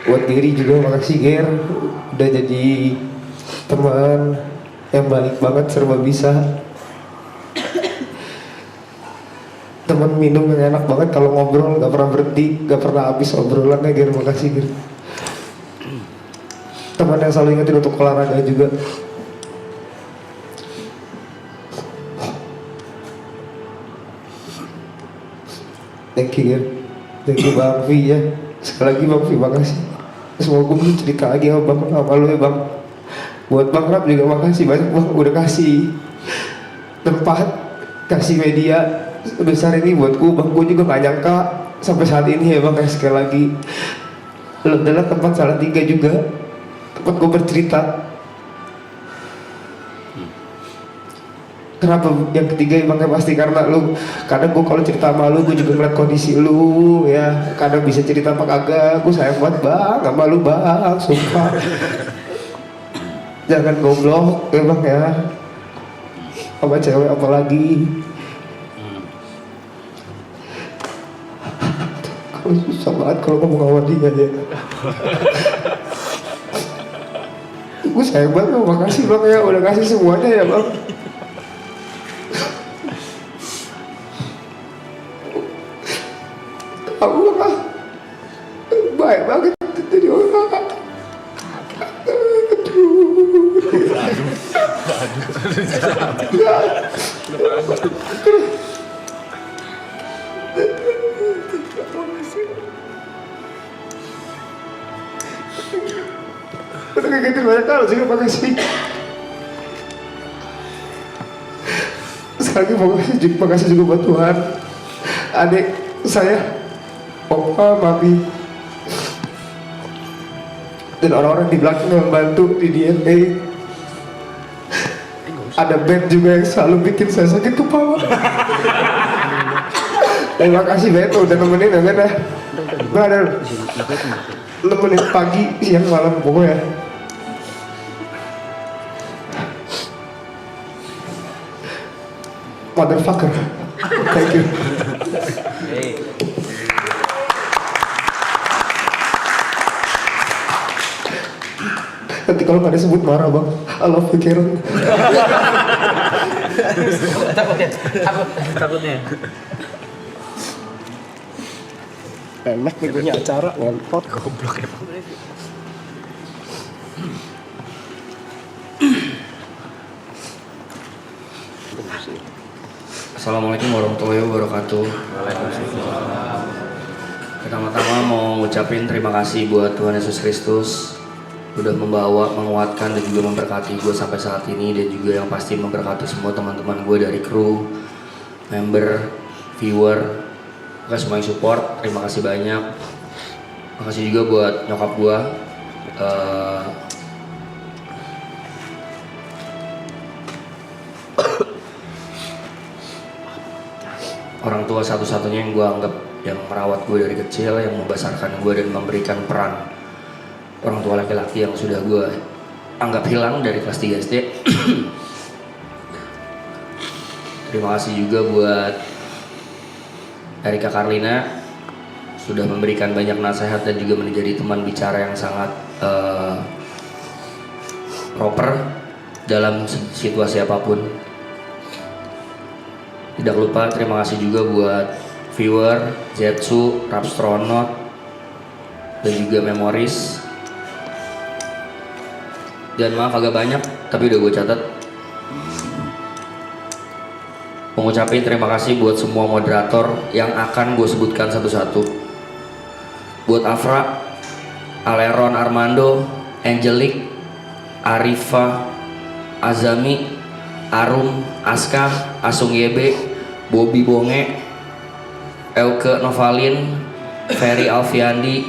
Buat Gary juga makasih Ger, udah jadi teman yang baik banget, serba bisa. Teman minum yang enak banget, kalau ngobrol gak pernah berhenti, gak pernah habis obrolannya Ger, makasih Ger. Teman yang selalu ingetin untuk olahraga juga. Thank you Ger. Thank you Bang V ya. Sekali lagi Bang V makasih. Semoga gue bisa cerita lagi sama Bang sama lu ya Bang. Buat Bang Rap juga makasih banyak Bang, udah kasih tempat, kasih media sebesar ini buat gue Bang. Gue juga gak nyangka sampai saat ini ya Bang. Sekali lagi lu adalah tempat salah tiga juga, tempat gue bercerita. Kenapa yang ketiga emangnya pasti karena lu, kadang gue kalau cerita sama lu, gue juga ngeliat kondisi lu ya, kadang bisa cerita apa kagak, gue sayang banget Bang sama lu Bang, sumpah. Jangan goblok ya Bang ya, sama cewek apalagi. Kalau susah banget kalau ngomong sama dia ya. Gue sayang banget, makasih Bang ya, udah kasih semuanya ya Bang. Aku lah baik banget jadi orang. Udah kagetin banyak hal juga, makasih. Sekali lagi makasih juga buat Tuhan, adik saya, Opa, Mami, dan orang-orang di belakang yang membantu di DNA. Ada band juga yang selalu bikin saya sakit kepala. Terima kasih banyak udah nemenin ya kan ya. Gue ada nemenin pagi, siang, malam pokoknya. Motherfucker. Thank you. Nanti kalau nggak disebut marah Bang. I love you Karen. Takutnya. Enak nih punya acara ngentot. Goblok emang. Assalamualaikum warahmatullahi wabarakatuh. Pertama-tama mau ngucapin terima kasih buat Tuhan Yesus Kristus udah membawa, menguatkan dan juga memberkati gue sampai saat ini, dan juga yang pasti memberkati semua teman-teman gue dari kru, member, viewer, pokoknya semua yang support. Terima kasih banyak. Makasih juga buat nyokap gue, orang tua satu-satunya yang gue anggap yang merawat gue dari kecil, yang membesarkan gue dan memberikan peran orang tua laki-laki yang sudah gue anggap hilang dari kelas 3 SD. Terima kasih juga buat Erika Karlina, sudah memberikan banyak nasihat dan juga menjadi teman bicara yang sangat proper dalam situasi apapun. Tidak lupa terima kasih juga buat viewer, Zetsu, Rapstronaut, dan juga Memories. Dan maaf agak banyak, tapi udah gue catat. Mengucapkan terima kasih buat semua moderator yang akan gue sebutkan satu-satu. Buat Afra, Aleron Armando, Angelic, Arifa, Azami, Arum, Aska, Asung Yebe, Bobby Bonge, Elke Novalin, Ferry Alfiandi,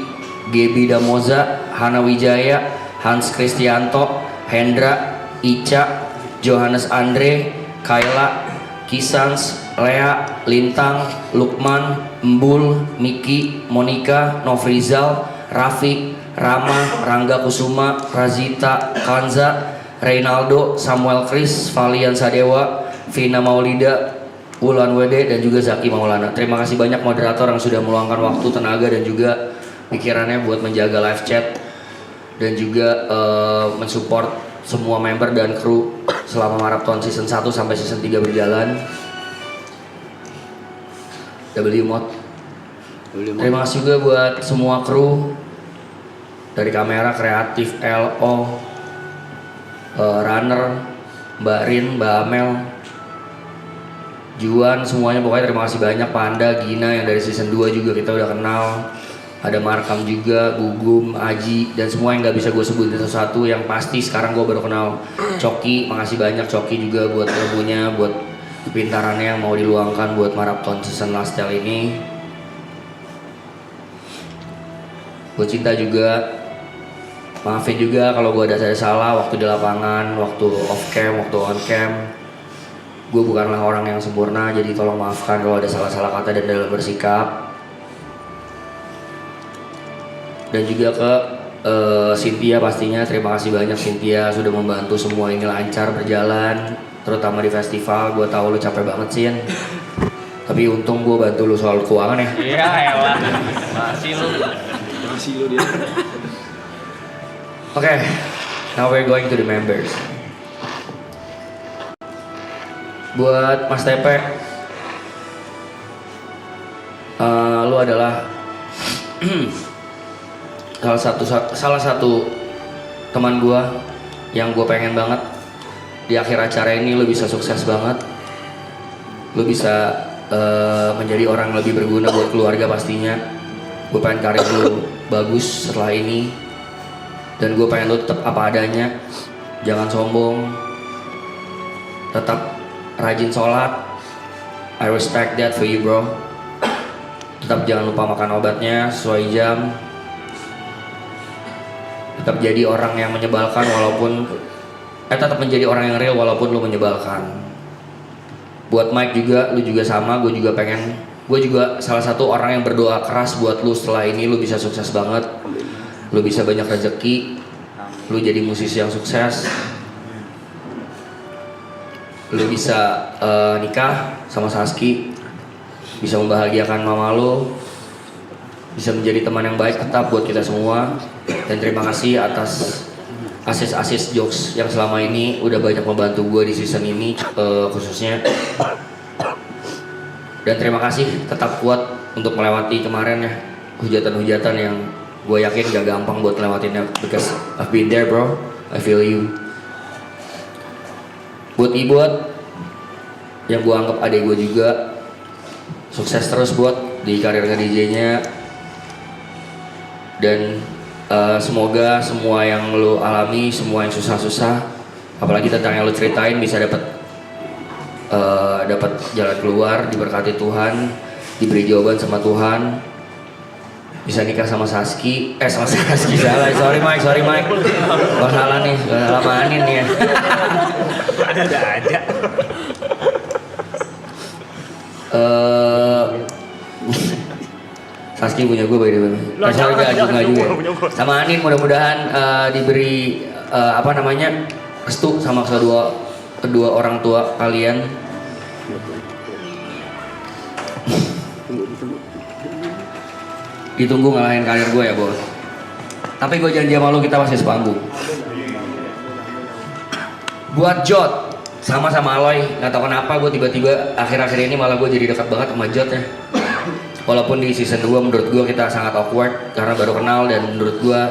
Gebi Damoza, Hana Wijaya, Hans Kristianto, Hendra, Ica, Johannes Andre, Kayla, Kisans, Lea, Lintang, Lukman, Embul, Miki, Monica, Novrizal, Rafiq, Rama, Rangga Kusuma, Razita, Kanza, Reynaldo, Samuel Kris, Valian Sadewa, Vina Maulida, Wulan Wede, dan juga Zaki Maulana. Terima kasih banyak moderator yang sudah meluangkan waktu, tenaga, dan juga pikirannya buat menjaga live chat dan juga mensupport semua member dan kru selama marathon season 1 sampai season 3 berjalan. WMod. Terima kasih juga buat semua kru dari kamera, kreatif, LO, runner, Mbak Rin, Mbak Amel, Juan, semuanya pokoknya terima kasih banyak. Panda, Gina yang dari season 2 juga kita udah kenal. Ada Markam juga, Gugum, Aji, dan semua yang gak bisa gue sebutin satu-satu. Yang pasti sekarang gue baru kenal Coki, makasih banyak Coki juga buat ilmunya, buat kepintarannya yang mau diluangkan buat marathon season last tale ini. Gue cinta juga, maafin juga kalau gue ada salah waktu di lapangan, waktu off cam, waktu on cam. Gue bukanlah orang yang sempurna, jadi tolong maafkan kalau ada salah-salah kata dan dalam bersikap. Dan juga ke Cynthia pastinya, terima kasih banyak Cynthia sudah membantu semua ini lancar berjalan, terutama di festival. Gue tahu lu capek banget Sin, tapi untung gue bantu lu soal keuangan ya. Iya elah, masih lu dia. Oke, now we're going to the members. Buat Mas Tepe, lu adalah salah satu teman gue yang gue pengen banget di akhir acara ini lu bisa sukses banget, lu bisa menjadi orang lebih berguna buat keluarga pastinya. Gue pengen karir lu bagus setelah ini, dan gue pengen lu tetap apa adanya, jangan sombong, tetap rajin sholat. I respect that for you bro. Tetap jangan lupa makan obatnya sesuai jam. Tetap jadi orang yang menyebalkan walaupun tetap menjadi orang yang real walaupun lu menyebalkan. Buat Mike juga, lu juga sama, gue juga salah satu orang yang berdoa keras buat lu setelah ini lu bisa sukses banget. Lu bisa banyak rezeki, lu jadi musisi yang sukses. Lu bisa nikah sama Saski, bisa membahagiakan mama lu, bisa menjadi teman yang baik tetap buat kita semua. Dan terima kasih atas asis jokes yang selama ini udah banyak membantu gue di season ini khususnya. Dan terima kasih, tetap kuat untuk melewati kemarin ya, hujatan-hujatan yang gue yakin gak gampang buat lewatinnya, because I've been there bro, I feel you. Buat Ibot yang gue anggap adik gue juga, sukses terus buat di karir nge-DJ-nya. Dan semoga semua yang lo alami, semua yang susah-susah, apalagi tentang yang lo ceritain, bisa dapat jalan keluar, diberkati Tuhan, diberi jawaban sama Tuhan, bisa nikah sama Saski, salah, sorry Mike, lo salah nih, lo salah manin nih ya. Ada aja. Rizky punya gue by the way. Sorry enggak juga. Sama Anin mudah-mudahan diberi restu sama kedua orang tua kalian. Ditunggu ngalahin karir gue ya bos. Tapi gue janji sama lu kita masih sepanggung. Buat Jot sama Aloy, nggak tahu kenapa gue tiba-tiba akhir-akhir ini malah gue jadi dekat banget sama Jot ya. Walaupun di season 2 menurut gue kita sangat awkward karena baru kenal, dan menurut gue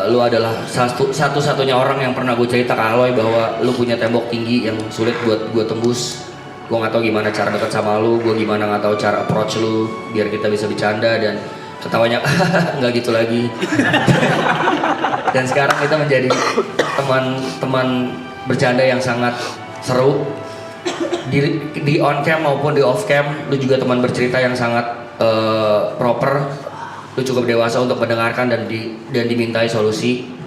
lu adalah satu-satunya orang yang pernah gue cerita ke Aloy bahwa lu punya tembok tinggi yang sulit buat gue tembus. Gue nggak tahu gimana cara deket sama lu, gue gimana nggak tahu cara approach lu biar kita bisa bercanda dan ketawanya nggak gitu lagi. Dan sekarang kita menjadi teman bercanda yang sangat seru di on cam maupun di off cam. Lu juga teman bercerita yang sangat proper. Lu cukup dewasa untuk mendengarkan dan dimintai solusi.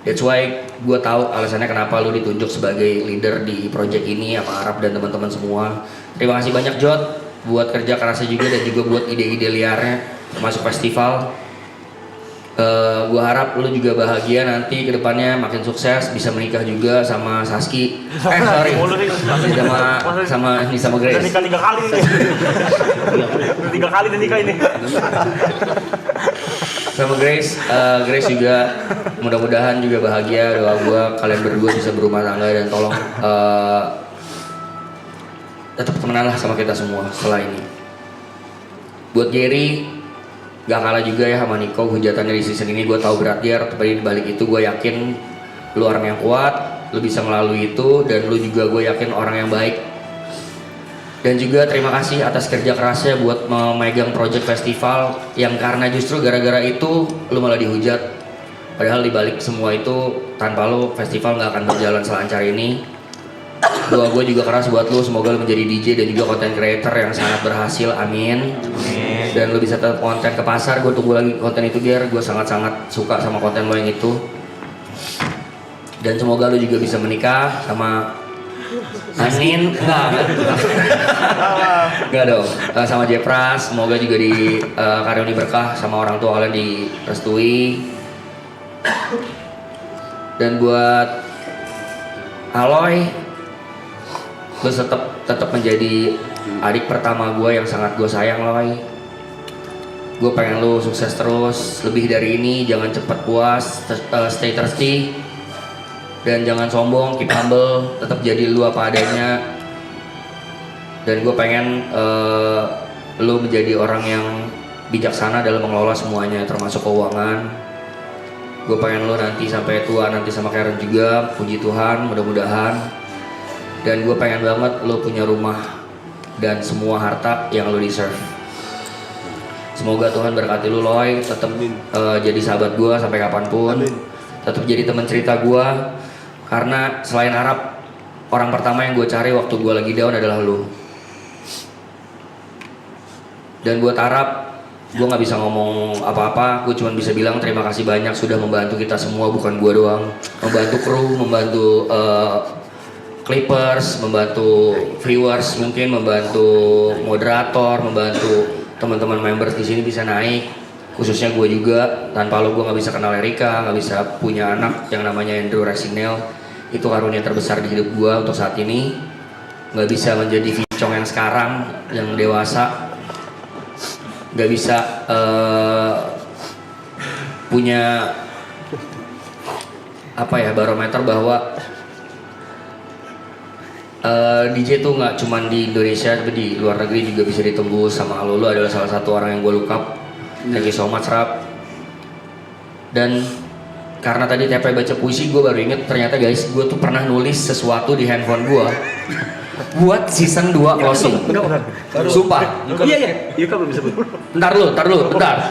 That's why gue tahu alasannya kenapa lu ditunjuk sebagai leader di project ini sama Arab dan teman-teman semua. Terima kasih banyak Jot buat kerja kerasnya juga dan juga buat ide-ide liarnya termasuk festival. Gue harap lu juga bahagia nanti kedepannya, makin sukses, bisa menikah juga sama Saski. Sama Grace. Udah nikah 3 kali nih. Udah 3 kali udah nikah ini. Sama Grace, Grace juga mudah-mudahan juga bahagia. Doa gue kalian berdua bisa berumah tangga dan tolong tetap temenan lah sama kita semua setelah ini. Buat Jerry, gak kalah juga ya sama Nico hujatannya di season ini. Gue tahu berat dia, tapi dibalik itu gue yakin lu orang yang kuat, lu bisa melalui itu, dan lu juga gue yakin orang yang baik. Dan juga terima kasih atas kerja kerasnya buat memegang project festival yang karena justru gara-gara itu lu malah dihujat. Padahal dibalik semua itu tanpa lu festival gak akan berjalan selancar ini. Doa gue juga keras buat lu, semoga lu menjadi DJ dan juga content creator yang sangat berhasil, amin. Dan lu bisa tetap konten ke pasar, gue tunggu lagi konten itu biar gue sangat-sangat suka sama konten lo yang itu. Dan semoga lu juga bisa menikah sama Anin, enggak dong, sama Jepras. Semoga juga di karuniai berkah sama orang tua kalian direstui. Dan buat Aloy, lu tetap menjadi adik pertama gue yang sangat gue sayang, Loy. Gue pengen lu sukses terus, lebih dari ini, jangan cepat puas, stay thirsty, dan jangan sombong, keep humble, tetap jadi lu apa adanya. Dan gue pengen lu menjadi orang yang bijaksana dalam mengelola semuanya, termasuk keuangan. Gue pengen lu nanti sampai tua, nanti sama Karen juga, puji Tuhan, mudah-mudahan. Dan gue pengen banget lu punya rumah dan semua harta yang lu deserve. Semoga Tuhan berkati lu, Loy, tetap jadi sahabat gue sampai kapanpun. Tetap jadi teman cerita gue, karena selain Arab, orang pertama yang gue cari waktu gue lagi down adalah lu. Dan buat Arab, gue nggak bisa ngomong apa-apa, gue cuma bisa bilang terima kasih banyak sudah membantu kita semua, bukan gue doang. Membantu kru, membantu Clippers, membantu viewers, mungkin membantu moderator, membantu teman-teman members di sini bisa naik, khususnya gue juga. Tanpa lo gue nggak bisa kenal Erika, nggak bisa punya anak yang namanya Andrew Resinel. Itu karunia terbesar di hidup gue untuk saat ini. Nggak bisa menjadi Vicong yang sekarang, yang dewasa. Nggak bisa punya barometer bahwa DJ tuh nggak cuma di Indonesia tapi di luar negeri juga bisa ditembus sama lo. Lo adalah salah satu orang yang gue look up. Thank you so much, Rap. Dan karena tadi TP baca puisi, gue baru inget ternyata guys, gue tuh pernah nulis sesuatu di handphone gue buat season 2 closing. Sumpah. Iya. Yuka belum bisa. Bentar lu.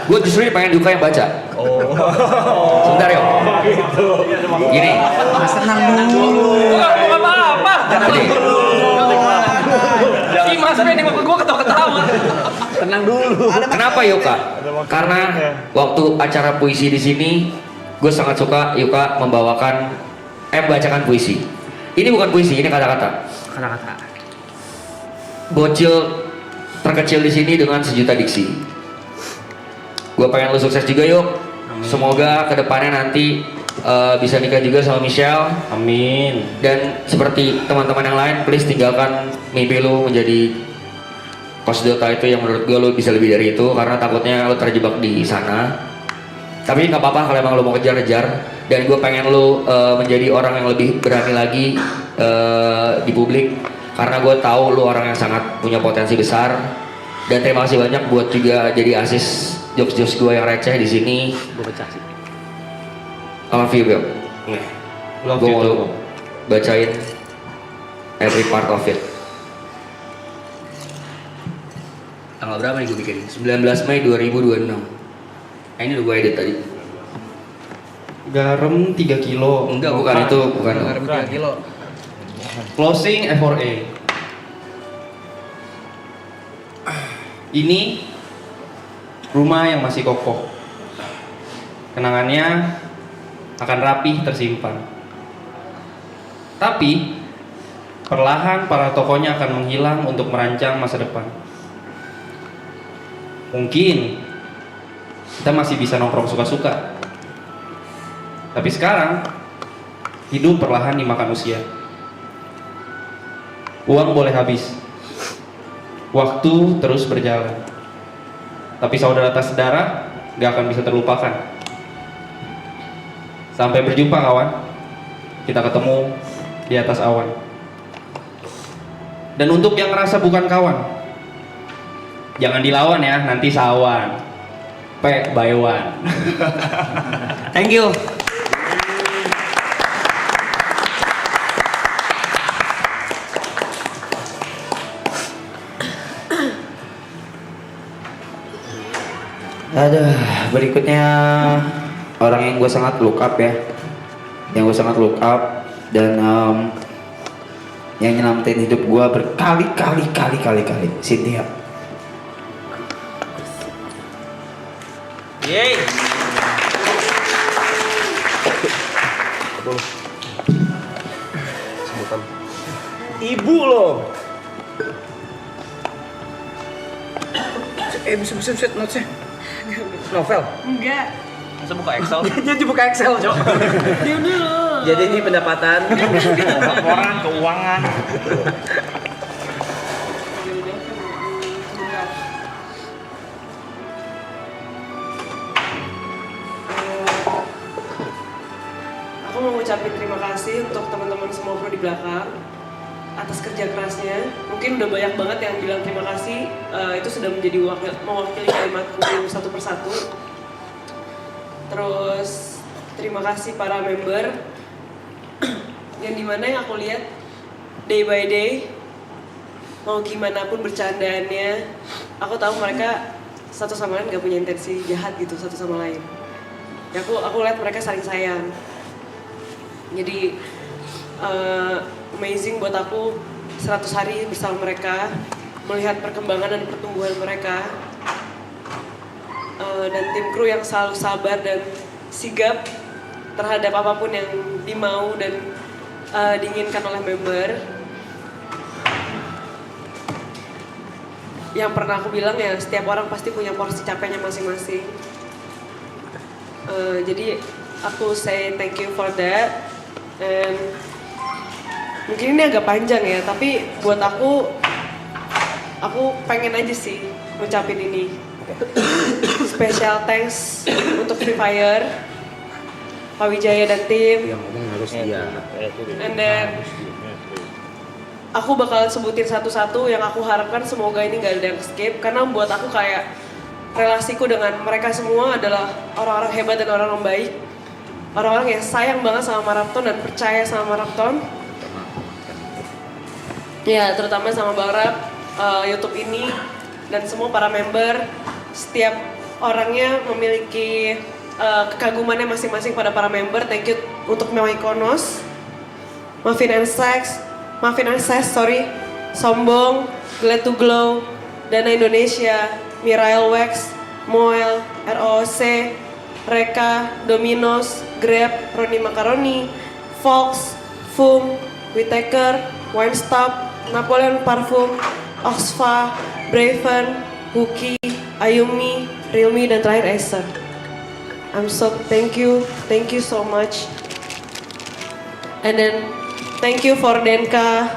Gue justru pengen Yuka yang baca. Sebentar yuk. Gini. Senang dulu. Bukan apa-apa. Ih, Mas Ben yang gue ketawa-ketawa. Tenang dulu. Kenapa Yuka? Karena waktu acara puisi di sini, gue sangat suka Yuka membacakan puisi. Ini bukan puisi, ini kata-kata. Bocil terkecil di sini dengan sejuta diksi. Gue pengen lu sukses juga yuk. Semoga kedepannya nanti bisa nikah juga sama Michelle. Amin. Dan seperti teman-teman yang lain, please tinggalkan mimpi lu menjadi Coach Dota itu yang menurut gue lu bisa lebih dari itu, karena takutnya lu terjebak di sana. Tapi nggak apa-apa kalau emang lu mau kejar-kejar. Dan gue pengen lu menjadi orang yang lebih berani lagi di publik, karena gue tahu lu orang yang sangat punya potensi besar. Dan terima kasih banyak buat juga jadi asis jokes-jokes gue yang receh di sini. Gue pecah sih. I love you, Bel. Love Gue you mau too. bacain every part of it. Tanggal berapa nih gue bikin? 19 Mei 2026. Ini udah gue edit tadi. Garam 3 kilo. Enggak, bukan itu, bukan. Garam 3 kilo. Closing F4A. Ini rumah yang masih kokoh. Kenangannya akan rapih tersimpan. Tapi perlahan para tokohnya akan menghilang untuk merancang masa depan. Mungkin kita masih bisa nongkrong suka-suka. Tapi sekarang hidup perlahan dimakan usia. Uang boleh habis. Waktu terus berjalan. Tapi saudara tak sedara gak akan bisa terlupakan. Sampai berjumpa kawan. Kita ketemu di atas awan. Dan untuk yang ngerasa bukan kawan, jangan dilawan ya, nanti sawan. P by one. Thank you. Aduh, berikutnya orang yang gue sangat look up ya, yang gue sangat look up dan yang nyelamatin hidup gue berkali-kali Cynthia. Yeay. Sebutan. Ibu loh. Buset, notes-nya. Novel. Enggak. Masa buka Excel? Jadi buka Excel, Cok. Diam dulu. Jadi ini pendapatan. Laporan keuangan. Aku mau ngucapin terima kasih untuk teman-teman semua kru di belakang atas kerja kerasnya. Mungkin udah banyak banget yang bilang terima kasih. Itu sudah menjadi mewakili kalimatku satu persatu. Terus terima kasih para member yang dimana yang aku lihat day by day, mau gimana pun bercandaannya, aku tahu mereka satu sama lain gak punya intensi jahat gitu satu sama lain. Ya aku lihat mereka saling sayang. Jadi amazing buat aku 100 hari bersama mereka, melihat perkembangan dan pertumbuhan mereka. Dan tim kru yang selalu sabar dan sigap terhadap apapun yang dimau dan diinginkan oleh member. Yang pernah aku bilang ya, setiap orang pasti punya porsi capeknya masing-masing. Jadi aku say thank you for that. And mungkin ini agak panjang ya, tapi buat aku pengen aja sih ngucapin ini. Special thanks untuk Free Fire, Pak Wijaya dan tim. Yang ngomong harus dia. And then aku bakal sebutin satu-satu yang aku harapkan semoga ini gak ada yang skip. Karena buat aku kayak relasiku dengan mereka semua adalah orang-orang hebat dan orang-orang baik. Orang-orang yang sayang banget sama Marapton dan percaya sama Marapton. Ya, terutama sama Bang Rap, YouTube ini, dan semua para member. Setiap orangnya memiliki kekagumannya masing-masing pada para member. Thank you untuk Mewah Ikonos, Muffin and Sex, Sombong, Glad to Glow, Dana Indonesia, Mirail Wax, Moel, ROC, Reka, Dominos, Grab, Roni Macaroni, Fox, Fum, Whittaker, Wine Stop, Napoleon Parfum, Oxfa, Braven, Huki, Ayumi, Realme, dan terakhir Acer. I'm so thank you so much. And then thank you for Denka,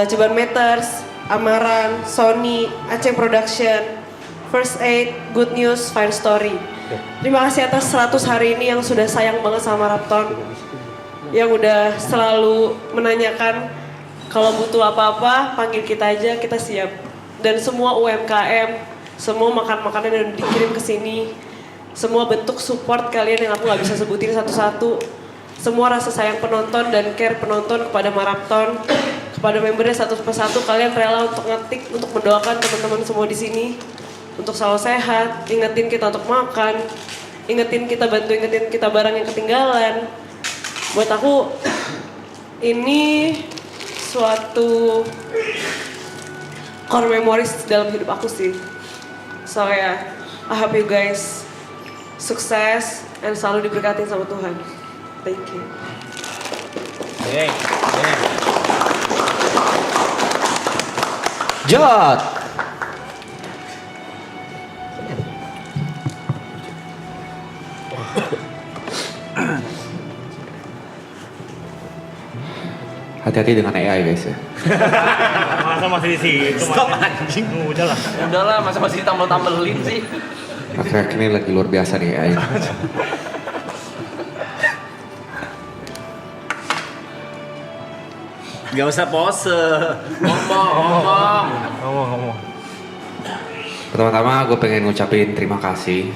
Jeban Meters, Amaran, Sony, Aceh Production, First Aid, Good News, Fine Story. Terima kasih atas 100 hari ini yang sudah sayang banget sama Rapton. Yang udah selalu menanyakan kalau butuh apa-apa panggil kita aja, kita siap. Dan semua UMKM, semua makan-makanan yang dikirim ke sini, semua bentuk support kalian yang aku nggak bisa sebutin satu-satu, semua rasa sayang penonton dan care penonton kepada Marapton, kepada membernya satu persatu, kalian rela untuk ngetik, untuk mendoakan teman-teman semua di sini, untuk selalu sehat, ingetin kita untuk makan, ingetin kita barang yang ketinggalan. Buat aku ini suatu core memories dalam hidup aku sih. So yeah, I hope you guys sukses dan selalu diberkatin sama Tuhan. Thank you. Jot. Hati-hati dengan AI guys ya. Masa masih di situ? Stop anjing. Udahlah. Udahlah, masa masih ditambel-tambelin sih. Akhir-akhir ini lagi luar biasa nih AI. Gak usah pose. Ngomong. Pertama-tama gue pengen ngucapin terima kasih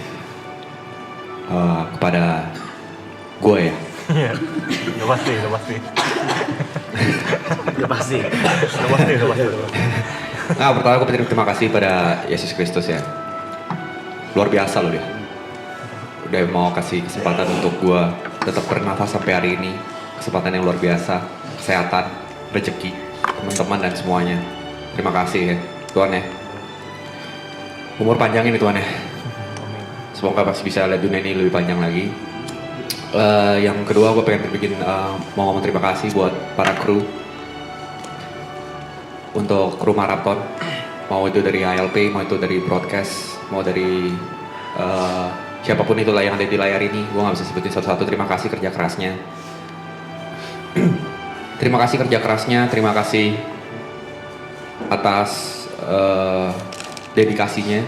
kepada gue ya. Udah pasti. Nah, pertama gue pengen terima kasih pada Yesus Kristus ya. Luar biasa loh dia. Udah mau kasih kesempatan untuk gue tetap bernafas sampai hari ini. Kesempatan yang luar biasa, kesehatan, rezeki, teman-teman dan semuanya. Terima kasih ya Tuhan ya. Umur panjang ini Tuhan ya. Semoga pasti bisa lihat dunia ini lebih panjang lagi. Yang kedua gue pengen mau ngomong terima kasih buat para kru. Untuk kru Marapton, mau itu dari ALP, mau itu dari broadcast, mau dari siapapun itulah yang ada di layar ini, gue gak bisa sebutin satu-satu. Terima kasih kerja kerasnya. Terima kasih kerja kerasnya, terima kasih atas dedikasinya.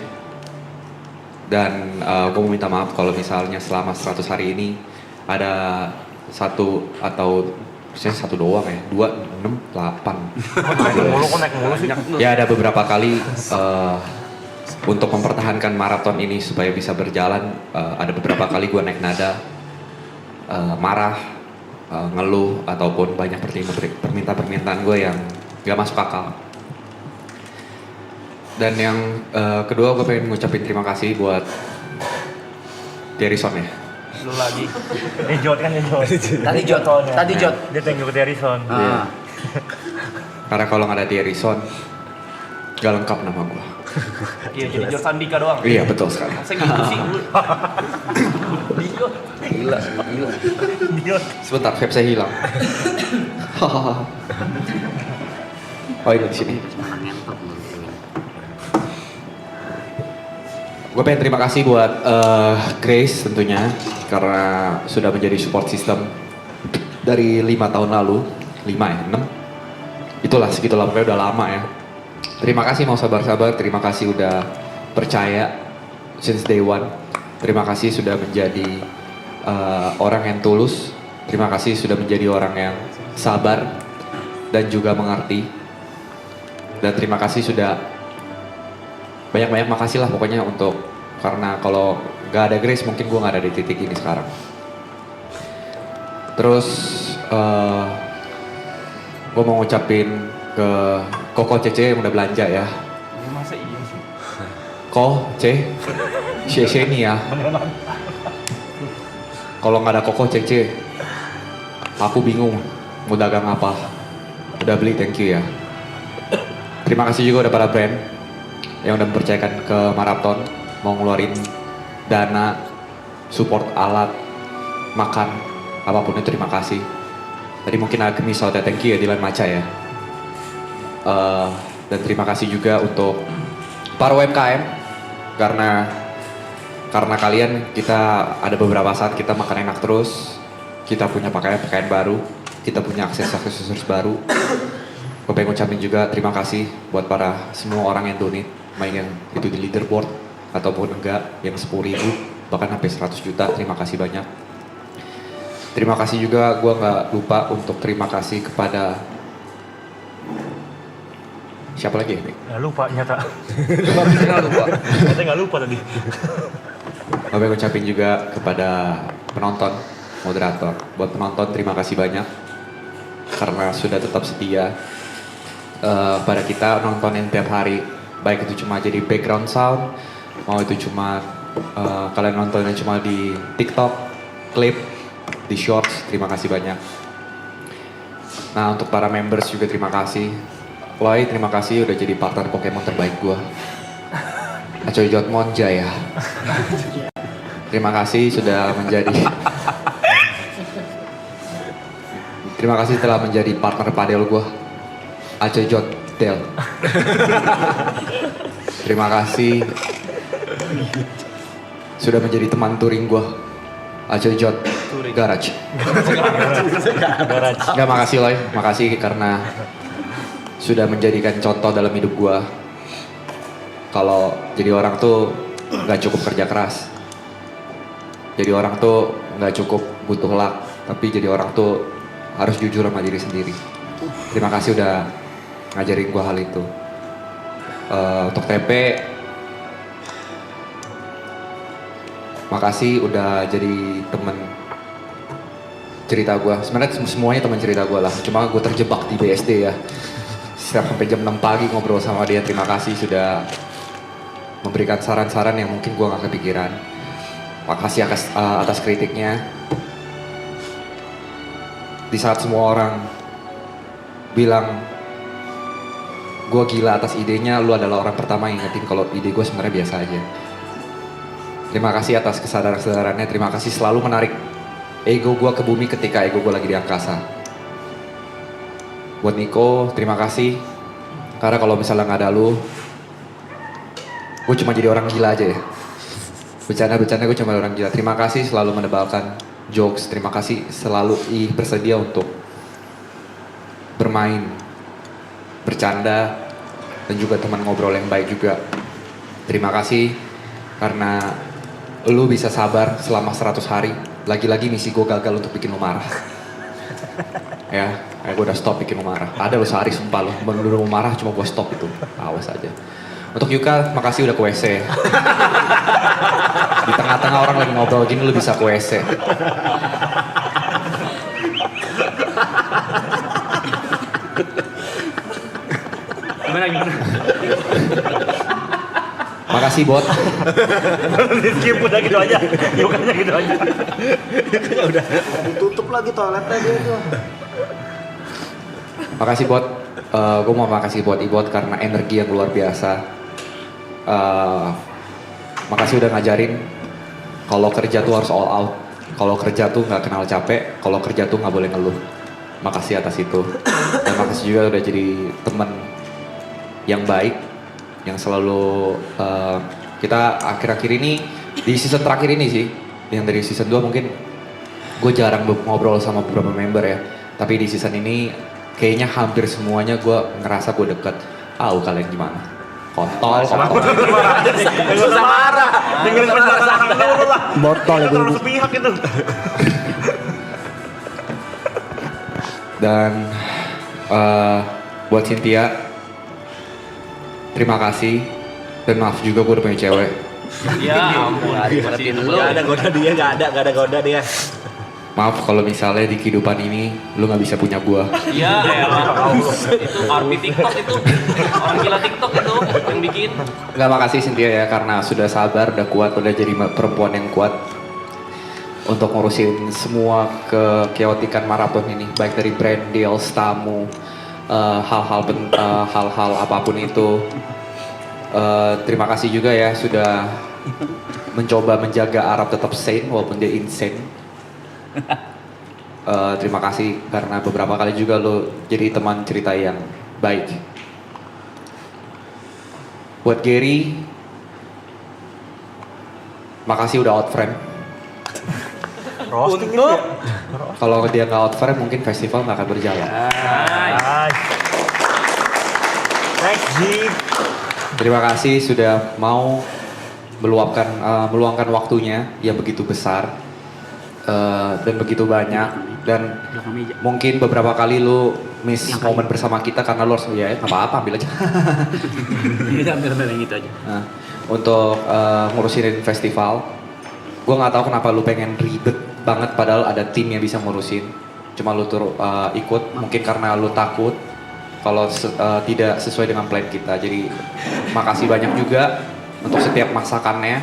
Dan gue mau minta maaf kalau misalnya selama 100 hari ini ada satu atau misalnya satu doang ya, 2, 6, 8. Ya ada beberapa kali untuk mempertahankan maraton ini supaya bisa berjalan, ada beberapa kali gue naik nada, marah, ngeluh, ataupun banyak permintaan gue yang gak masuk akal. Dan yang kedua gue pengen ngucapin terima kasih buat Derison ya. Lu lagi. Jot. Tadi Jot. Dia thank you ke Derison. Karena kalau nggak ada Derison, gak lengkap nama gue. Iya, jadi Jot Sandika doang. Iya betul sekali. Masa gitu sih? Gila. Sebentar, vape saya hilang. Oh ini di sini. Gue pengen terima kasih buat Grace tentunya karena sudah menjadi support system dari 5 tahun lalu. 5 ya? 6? Itulah segitulah, pokoknya udah lama ya. Terima kasih mau sabar-sabar, terima kasih udah percaya since day one. Terima kasih sudah menjadi orang yang tulus. Terima kasih sudah menjadi orang yang sabar dan juga mengerti. Dan terima kasih sudah banyak-banyak makasih lah pokoknya untuk, karena kalau gak ada Grace mungkin gue gak ada di titik ini sekarang. Terus gue mau ngucapin ke Koko Cece yang udah belanja ya. Masa iya sih? Ko, Cece nih ya. Kalau nggak ada Koko Cece, aku bingung mau dagang apa. Udah beli, thank you ya. Terima kasih juga udah para brand yang udah mempercayakan ke Marapton, mau ngeluarin dana, support alat, makan, apapun itu terima kasih. Tadi mungkin agak misal, thank you ya Dilan Maca ya. Dan terima kasih juga untuk para UMKM karena karena kalian kita ada beberapa saat kita makan enak terus, kita punya pakaian baru, kita punya aksesoris baru. Gue pengen ngucapin juga terima kasih buat para semua orang yang donate, main yang itu di leaderboard ataupun enggak, yang 10.000 bahkan sampai 100 juta, terima kasih banyak. Terima kasih juga, gue nggak lupa untuk terima kasih kepada siapa lagi ya? Nggak lupa nyata. Nggak lupa. Nyata nggak lupa tadi. Gue pengen ngucapin juga kepada penonton, moderator. Buat penonton terima kasih banyak karena sudah tetap setia pada kita nontonin tiap hari. Baik itu cuma jadi background sound, mau itu cuma kalian nontonnya cuma di TikTok, klip, di shorts, terima kasih banyak. Nah untuk para members juga terima kasih. Loi terima kasih udah jadi partner Pokemon terbaik gua. Acoy Jotmon Jaya. Terima kasih sudah menjadi terima kasih telah menjadi partner padel gua. Acoy Jot Del. Terima kasih sudah menjadi teman touring gua. Acoy Jot Garage. Gak, makasih Loy, makasih karena sudah menjadikan contoh dalam hidup gua. Kalau jadi orang tuh gak cukup kerja keras. Jadi orang tuh gak cukup butuh luck, tapi jadi orang tuh harus jujur sama diri sendiri. Terima kasih udah ngajarin gua hal itu. Untuk TP, makasih udah jadi temen cerita gue. Sebenarnya semuanya teman cerita gue lah. Cuma gue terjebak di BSD ya. Setiap sampai jam 6 pagi ngobrol sama dia. Terima kasih sudah memberikan saran-saran yang mungkin gue gak kepikiran. Makasih atas kritiknya. Di saat semua orang bilang gue gila atas idenya, lu adalah orang pertama yang ingetin kalau ide gue sebenarnya biasa aja. Terima kasih atas kesadaran-kesadarannya. Terima kasih selalu menarik ego gue ke bumi ketika ego gue lagi di angkasa. Buat Niko, terima kasih. Karena kalau misalnya gak ada lu, gue cuma jadi orang gila aja ya. Bercanda-bercanda gue cuma orang gila. Terima kasih selalu menebalkan jokes. Terima kasih selalu bersedia untuk bermain, bercanda, dan juga teman ngobrol yang baik juga. Terima kasih karena lu bisa sabar selama 100 hari. Lagi-lagi misi gue gagal untuk bikin lu marah. Ya, gue udah stop bikin lu marah. Ada lu sehari sumpah lu, bener-bener lu marah cuma gue stop itu. Awas aja. Untuk Yuka, makasih udah ke WC. Di tengah-tengah orang lagi ngobrol gini lu bisa ke WC. Gimana? Makasih bot. Skip udah gitu aja. Yukanya gitu aja. Yukanya udah ditutup lagi toiletnya dia tuh. Makasih bot. Gue mau makasih buat Ibot karena energi yang luar biasa. Makasih udah ngajarin kalau kerja tuh harus all out. Kalau kerja tuh nggak kenal capek. Kalau kerja tuh nggak boleh ngeluh. Makasih atas itu. Dan makasih juga udah jadi teman yang baik, yang selalu kita akhir-akhir ini di season terakhir ini sih, yang dari season 2 mungkin gue jarang ngobrol sama beberapa member ya, tapi di season ini kayaknya hampir semuanya gue ngerasa gue deket. Kalian gimana? Kontol. Gak usah marah. Dengerin penjelasan dulu lah. Botol itu. Terlalu sepihak itu. Dan buat Cynthia, terima kasih. Dan maaf juga gue udah punya cewek. Ya ampun, masih lu. Gak ada goda dia, gak ada goda dia. Maaf kalau misalnya di kehidupan ini lu gak bisa punya gue. Iya, itu army TikTok itu. Orang gila TikTok itu yang bikin. Gak, makasih Cynthia ya karena sudah sabar, udah kuat, udah jadi perempuan yang kuat untuk ngurusin semua kekeotikan maraton ini, baik dari brand deals, tamu, hal-hal apapun itu. Terima kasih juga ya sudah mencoba menjaga Arab tetap sane walaupun dia insane. Terima kasih karena beberapa kali juga lo jadi teman cerita yang baik. Buat Gary, makasih udah out frame. Roasting Untuk Kalau dia nggak out frame mungkin festival nggak akan berjalan. Thanks G. Terima kasih sudah mau meluangkan waktunya yang begitu besar dan begitu banyak, dan mungkin beberapa kali lu miss momen bersama kita karena lu harus ya nggak apa-apa ambil aja. Ambil yang itu aja. Nah, untuk ngurusin festival, gue nggak tahu kenapa lu pengen ribet banget padahal ada tim yang bisa ngurusin. Cuma lu ikut mungkin karena lu takut kalau tidak sesuai dengan plan kita. Jadi makasih banyak juga untuk setiap masakannya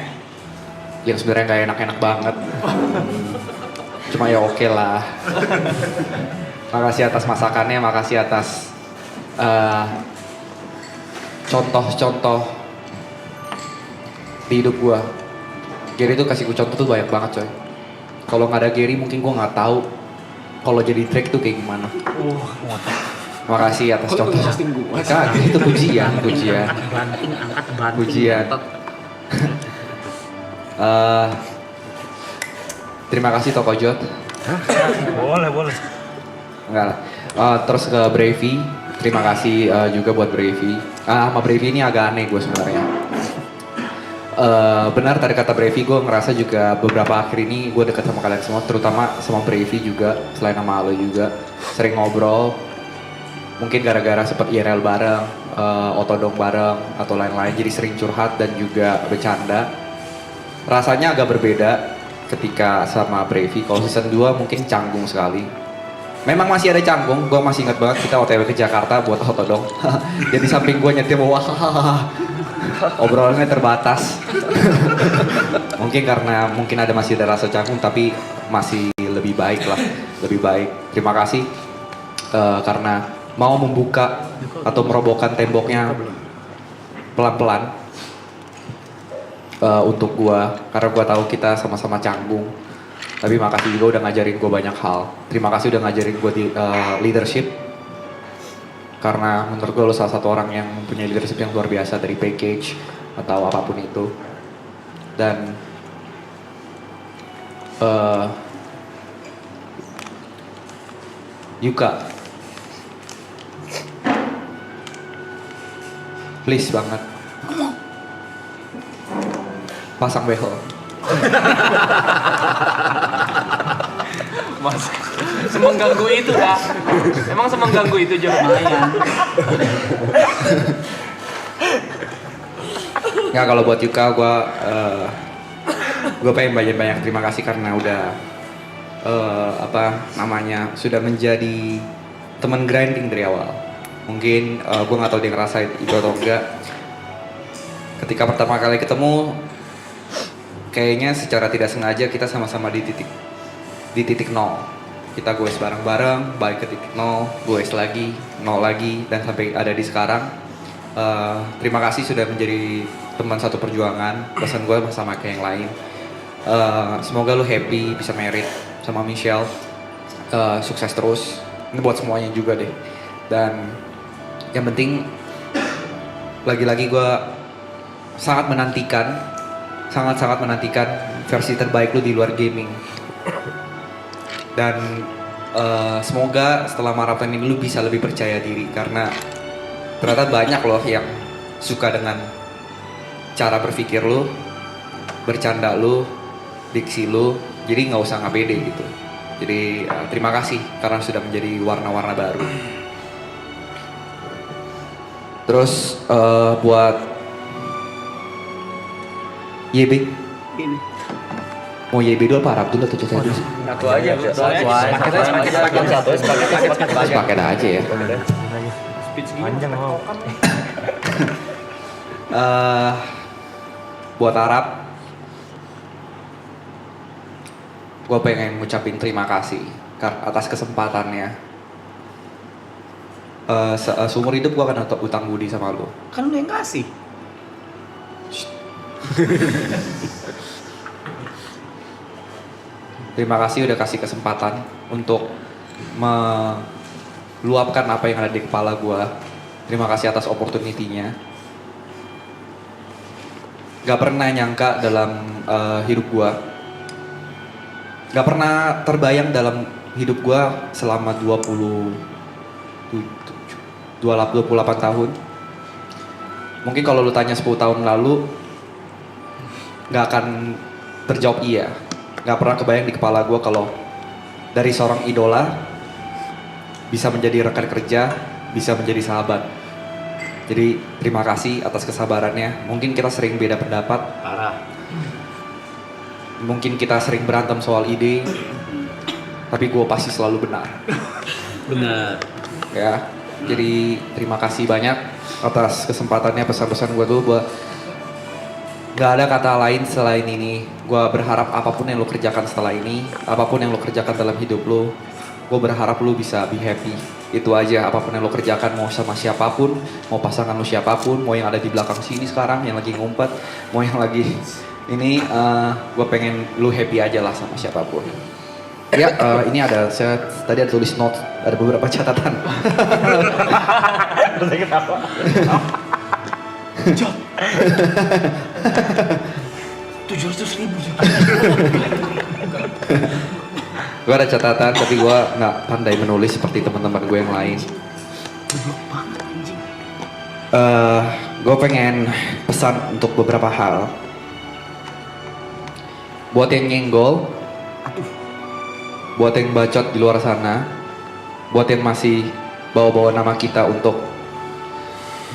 yang sebenarnya nggak enak-enak banget. Cuma ya oke lah. Makasih atas masakannya, makasih atas contoh-contoh di hidup gua. Gary tuh kasih gue contoh tuh banyak banget coy. Kalau nggak ada Gary mungkin gua nggak tahu kalau jadi Drake tuh kayak gimana. Makasih atas contoh. Kagak itu pujian. Banting angkat banting. Pujian. Terima kasih Toko Jot. Boleh. Enggak lah. Terus ke Bravey. Terima kasih juga buat Bravey. Sama Bravey ini agak aneh gue sebenarnya. Benar tadi kata Bravey, gue ngerasa juga beberapa akhir ini gue deket sama kalian semua, terutama sama Bravey juga, selain sama lo juga. Sering ngobrol, mungkin gara-gara sempat IRL bareng, otodong bareng, atau lain-lain, jadi sering curhat dan juga bercanda. Rasanya agak berbeda ketika sama Bravey. Kalau season 2 mungkin canggung sekali. Memang masih ada canggung, gue masih ingat banget kita OTW ke Jakarta buat otodong. Jadi samping gue nyetir, wah obrolannya terbatas. Mungkin karena masih ada rasa canggung, tapi masih lebih baik lah, lebih baik. Terima kasih karena mau membuka atau merobohkan temboknya pelan-pelan untuk gua, karena gua tahu kita sama-sama canggung. Tapi makasih juga udah ngajarin gua banyak hal. Terima kasih udah ngajarin gua di leadership, karena menurut gua lo salah satu orang yang mempunyai leadership yang luar biasa dari package atau apapun itu. Dan Yuka, please banget pasang behel. Mas, semengganggu itu dah. Emang semengganggu itu juga lumayan. Nggak, kalau buat Yuka gue pengen banyak terima kasih karena udah sudah menjadi teman grinding dari awal. Mungkin gue nggak tahu dia ngerasain itu atau enggak. Ketika pertama kali ketemu, kayaknya secara tidak sengaja kita sama-sama di titik nol. Kita goes bareng-bareng, balik ke titik nol, goes lagi, nol lagi, dan sampai ada di sekarang. Terima kasih sudah menjadi teman satu perjuangan. Pesan gue sama kayak yang lain. Semoga lu happy, bisa married sama Michelle. Sukses terus. Ini buat semuanya juga deh. Dan yang penting, lagi-lagi gue sangat menantikan versi terbaik lu di luar gaming. Dan semoga setelah maraton ini lu bisa lebih percaya diri, karena ternyata banyak loh yang suka dengan cara berpikir lu, bercanda lu, diksi lu. Jadi nggak usah ngapede gitu. Jadi terima kasih karena sudah menjadi warna-warna baru. Terus buat YB, mau YB dulu apa Arab dulu atau cerita dulu? Satu aja. Paket aja ya. Panjang mau. Buat Arab, gue pengen ngucapin terima kasih atas kesempatannya. Seumur hidup gue akan utang budi sama lo. Kan lu yang kasih. Terima kasih udah kasih kesempatan untuk meluapkan apa yang ada di kepala gue. Terima kasih atas opportunity-nya. gak pernah nyangka dalam hidup gue, gak pernah terbayang dalam hidup gue selama 28 tahun. Mungkin kalau lu tanya 10 tahun lalu, gak akan terjawab iya. Gak pernah kebayang di kepala gue kalau dari seorang idola bisa menjadi rekan kerja, bisa menjadi sahabat. Jadi terima kasih atas kesabarannya. Mungkin kita sering beda pendapat. Parah. Mungkin kita sering berantem soal ide. Tapi gue pasti selalu benar. Benar. Ya, jadi terima kasih banyak atas kesempatannya. Pesan-pesan gue tuh buat gak ada kata lain selain ini. Gue berharap apapun yang lo kerjakan setelah ini, apapun yang lo kerjakan dalam hidup lo, gue berharap lo bisa be happy. Itu aja, apapun yang lo kerjakan, mau sama siapapun, mau pasangan lo siapapun, mau yang ada di belakang sini sekarang, yang lagi ngumpet, mau yang lagi ini, gue pengen lo happy aja lah sama siapapun. Ya, ini ada, saya tadi ada tulis note, ada beberapa catatan. Saya ketawa. Jod. 700.000. Gue ada catatan, tapi gue nggak pandai menulis seperti teman-teman gue yang lain. Gue pengen pesan untuk beberapa hal. Buat yang nyenggol, buat yang bacot di luar sana, buat yang masih bawa-bawa nama kita untuk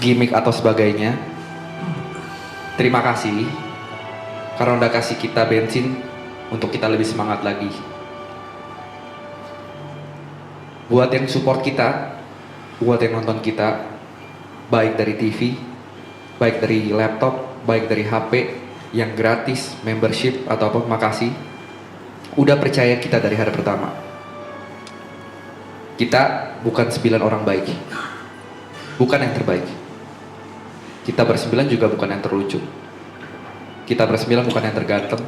gimmick atau sebagainya, terima kasih karena udah kasih kita bensin untuk kita lebih semangat lagi. Buat yang support kita, buat yang nonton kita, baik dari TV, baik dari laptop, baik dari HP, yang gratis, membership, atau apa, makasih. Udah percaya kita dari hari pertama. Kita bukan 9 orang baik, bukan yang terbaik. Kita bersembilan juga bukan yang terlucu. Kita bersembilan bukan yang terganteng.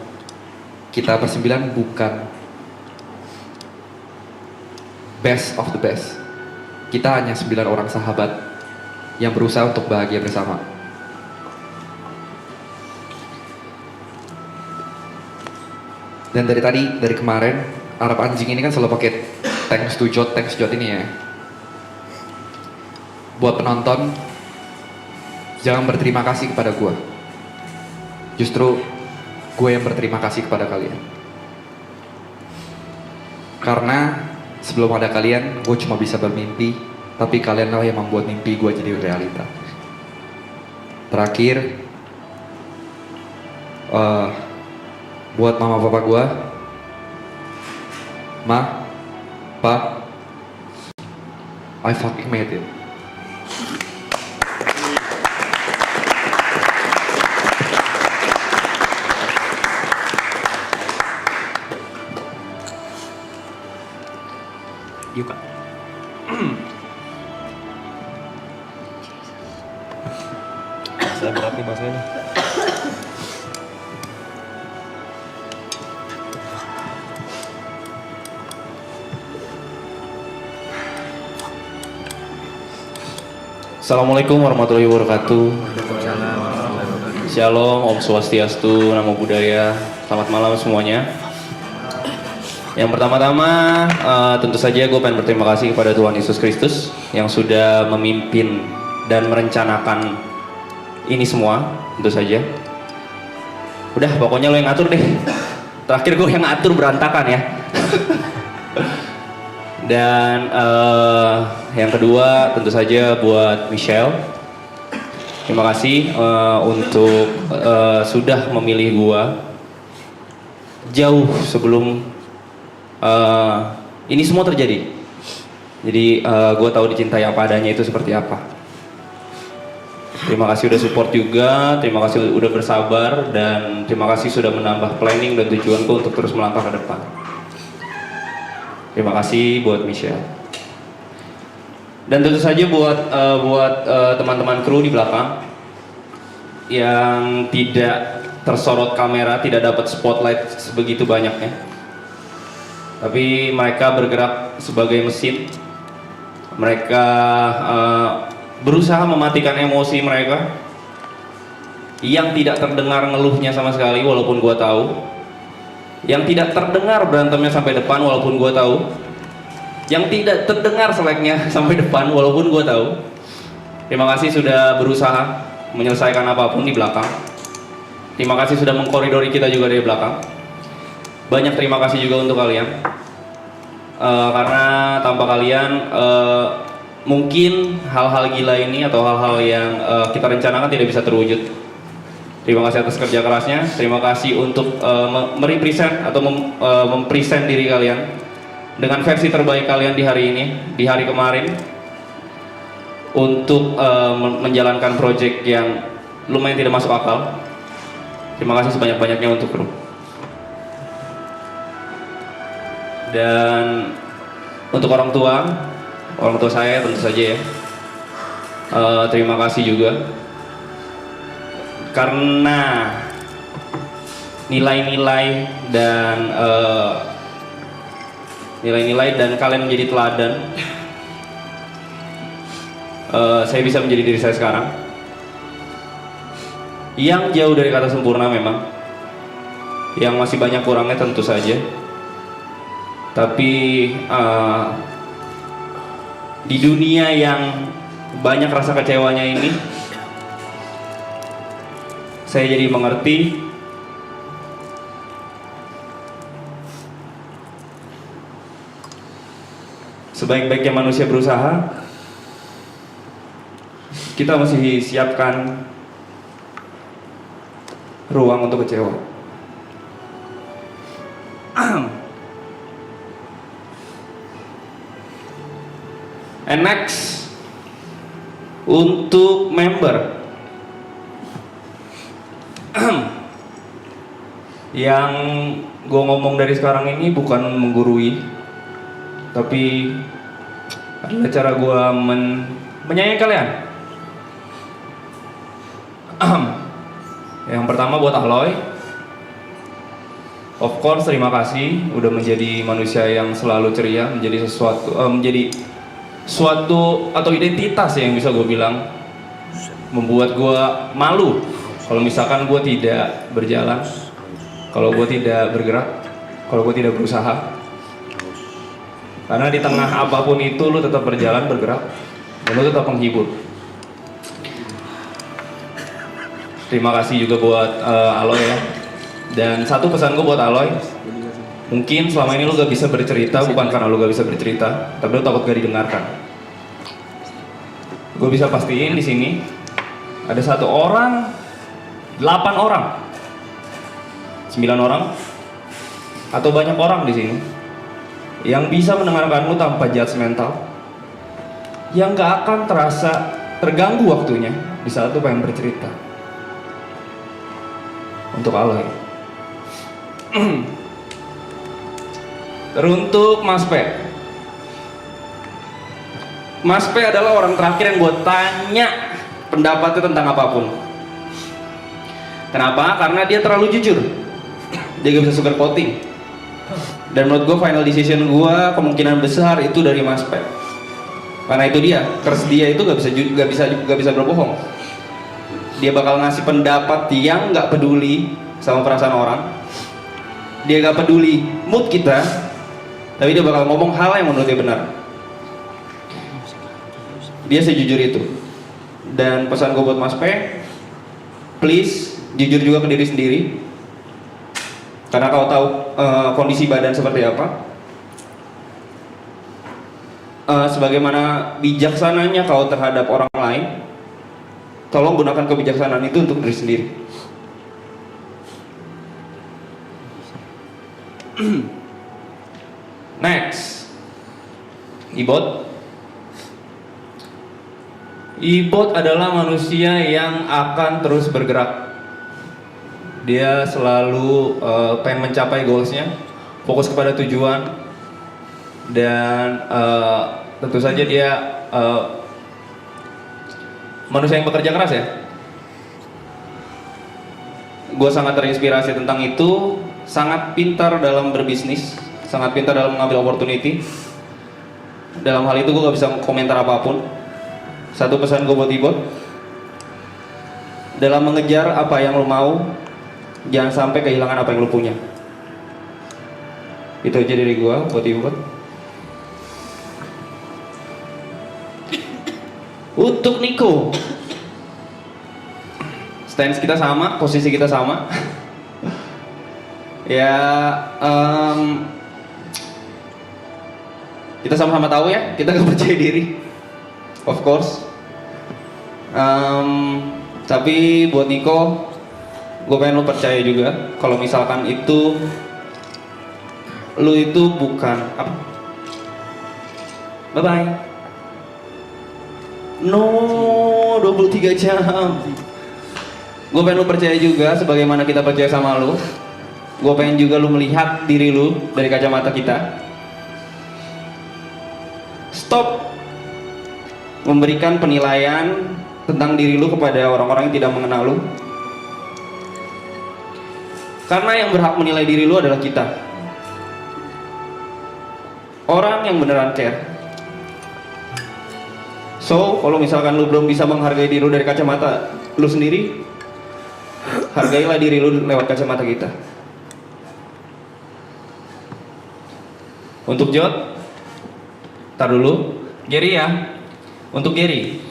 Kita bersembilan bukan best of the best. Kita hanya 9 orang sahabat yang berusaha untuk bahagia bersama. Dan dari kemarin, Arab Anjing ini kan selalu pakai thanks to Jod ini ya. Buat penonton, jangan berterima kasih kepada gue. Justru gue yang berterima kasih kepada kalian. Karena sebelum ada kalian, gue cuma bisa bermimpi, tapi kalianlah yang membuat mimpi gue jadi realita. Terakhir, buat mama papa gue, Ma, Pa, I fucking made it. Yuk Kak. Saya berat nih bahasanya nih. Assalamualaikum warahmatullahi wabarakatuh. Shalom, Om Swastiastu, Namo Buddhaya. Selamat malam semuanya. Yang pertama-tama, tentu saja gue pengen berterima kasih kepada Tuhan Yesus Kristus yang sudah memimpin dan merencanakan ini semua, tentu saja. Udah, pokoknya lo yang ngatur deh. Terakhir gue yang ngatur berantakan ya. Dan yang kedua, tentu saja buat Michelle. Terima kasih untuk sudah memilih gue jauh sebelum ini semua terjadi. Jadi gue tahu dicintai apa adanya itu seperti apa. Terima kasih udah support juga, terima kasih udah bersabar, dan terima kasih sudah menambah planning dan tujuanku untuk terus melangkah ke depan. Terima kasih buat Michelle. Dan tentu saja buat teman-teman kru di belakang yang tidak tersorot kamera, tidak dapat spotlight sebegitu banyaknya. Tapi mereka bergerak sebagai mesin. Mereka berusaha mematikan emosi mereka yang tidak terdengar ngeluhnya sama sekali walaupun gue tahu, yang tidak terdengar berantemnya sampai depan walaupun gue tahu, yang tidak terdengar seleknya sampai depan walaupun gue tahu. Terima kasih sudah berusaha menyelesaikan apapun di belakang. Terima kasih sudah mengkoridori kita juga dari belakang. Banyak terima kasih juga untuk kalian, karena tanpa kalian mungkin hal-hal gila ini atau hal-hal yang kita rencanakan tidak bisa terwujud. Terima kasih atas kerja kerasnya. Terima kasih untuk merepresent atau mempresent diri kalian dengan versi terbaik kalian di hari ini, di hari kemarin, untuk menjalankan project yang lumayan tidak masuk akal. Terima kasih sebanyak-banyaknya untuk kru. Dan untuk orang tua saya tentu saja ya, terima kasih juga. Karena nilai-nilai dan kalian menjadi teladan, saya bisa menjadi diri saya sekarang yang jauh dari kata sempurna memang, yang masih banyak kurangnya tentu saja, tapi di dunia yang banyak rasa kecewanya ini, saya jadi mengerti sebaik-baiknya manusia berusaha, kita mesti siapkan ruang untuk kecewa. And next, untuk member yang gue ngomong dari sekarang ini bukan menggurui, tapi adalah cara gue menyayangi kalian. Yang pertama buat Aloy, of course terima kasih udah menjadi manusia yang selalu ceria, menjadi suatu atau identitas yang bisa gue bilang membuat gue malu kalau misalkan gue tidak berjalan, kalau gue tidak bergerak, kalau gue tidak berusaha. Karena di tengah apapun itu lu tetap berjalan, bergerak, dan lu tetap menghibur. Terima kasih juga buat Aloy ya. Dan satu pesan gue buat Aloy, mungkin selama ini lu gak bisa bercerita bukan karena lu gak bisa bercerita, tapi lu takut gak didengarkan. Gue bisa pastiin di sini ada 1 orang, 8 orang, 9 orang, atau banyak orang di sini yang bisa mendengarkanmu tanpa judgmental, yang gak akan terasa terganggu waktunya di saat lu pengen bercerita. Untuk Aloy. Teruntuk Mas P. Mas P adalah orang terakhir yang gue tanya pendapatnya tentang apapun. Kenapa? Karena dia terlalu jujur. Dia gak bisa sugar coating. Dan menurut gue final decision gue kemungkinan besar itu dari Mas P. Karena itu dia, terus dia itu gak bisa berbohong. Dia bakal ngasih pendapat yang gak peduli sama perasaan orang. Dia gak peduli mood kita, tapi dia bakal ngomong hal yang menurut dia benar. Dia sejujur itu. Dan pesan gue buat Mas P, please jujur juga ke diri sendiri, karena kau tahu kondisi badan seperti apa. Sebagaimana bijaksananya kau terhadap orang lain, tolong gunakan kebijaksanaan itu untuk diri sendiri. Next, Ibot. Ibot adalah manusia yang akan terus bergerak. Dia selalu pengen mencapai goalsnya, fokus kepada tujuan, dan tentu saja dia manusia yang bekerja keras ya. Gue sangat terinspirasi tentang itu, sangat pintar dalam berbisnis, sangat pintar dalam mengambil opportunity. Dalam hal itu gue gak bisa komentar apapun. Satu pesan gue buat Ibot, dalam mengejar apa yang lo mau, jangan sampai kehilangan apa yang lo punya. Itu aja dari gua buat Ibu. Untuk Niko, stance kita sama, posisi kita sama. Ya, kita sama-sama tahu ya, kita gak percaya diri, of course. Tapi buat Niko, gue pengen lo percaya juga, kalau misalkan itu, lo itu bukan apa? Bye bye. No, 23 jam. Gue pengen lu percaya juga sebagaimana kita percaya sama lu. Gue pengen juga lu melihat diri lu dari kacamata kita. Stop memberikan penilaian tentang diri lu kepada orang-orang yang tidak mengenal lu. Karena yang berhak menilai diri lu adalah kita. Orang yang beneran care. So, kalau misalkan lu belum bisa menghargai diri lu dari kacamata lu sendiri, hargailah diri lu lewat kacamata kita. Untuk Jod, tar dulu. Gary ya. Untuk Gary,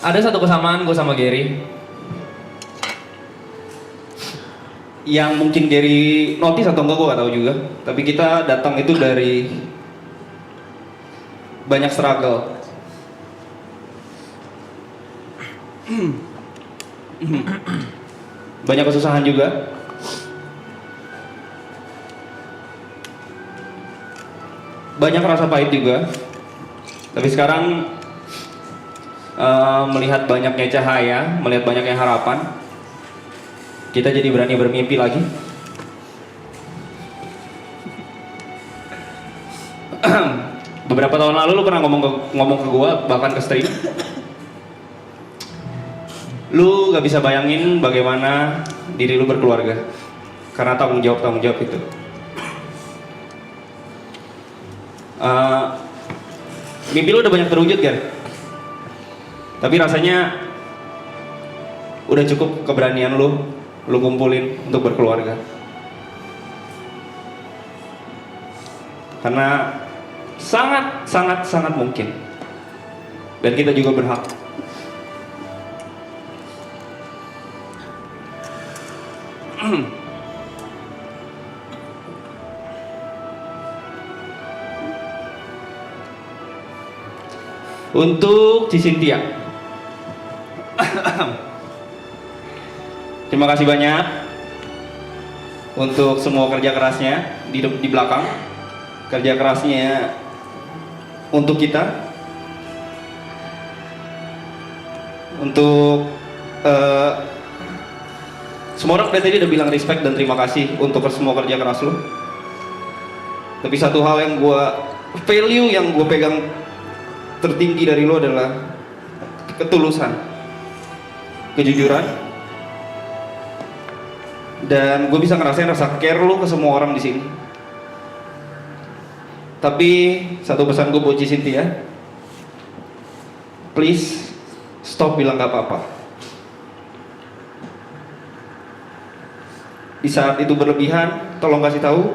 ada satu kesamaan gue sama Gary yang mungkin Gary notice atau enggak gue gak tahu juga. Tapi kita datang itu dari banyak struggle. Banyak kesusahan juga. Banyak rasa pahit juga. Tapi sekarang melihat banyaknya cahaya, melihat banyaknya harapan, kita jadi berani bermimpi lagi. Beberapa tahun lalu lu pernah ngomong ke gua, bahkan ke stream. Lu gak bisa bayangin bagaimana diri lu berkeluarga karena tanggung jawab itu. Mimpi lu udah banyak terwujud kan? Tapi rasanya udah cukup keberanian lu kumpulin untuk berkeluarga. Karena sangat mungkin, dan kita juga berhak. Untuk Cynthia, terima kasih banyak untuk semua kerja kerasnya di belakang, kerja kerasnya untuk kita, untuk semua orang tadi udah bilang respect dan terima kasih untuk semua kerja keras lo. Tapi satu hal yang value yang gue pegang tertinggi dari lo adalah ketulusan, kejujuran, dan gue bisa ngerasain rasa care lo ke semua orang di sini. Tapi satu pesan gue buat Cynthia, please stop bilang gak apa-apa. Di saat itu berlebihan, tolong kasih tahu.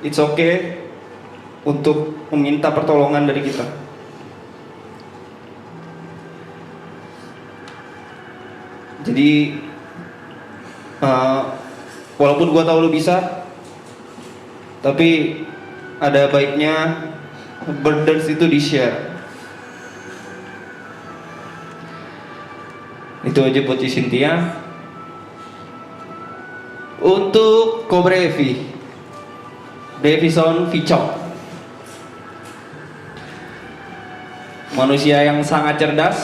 It's okay untuk meminta pertolongan dari kita. Jadi walaupun gue tahu lu bisa, tapi ada baiknya burdens itu di-share. Itu aja buat Cynthia. Untuk Kobrevi, Davison Vicok, manusia yang sangat cerdas,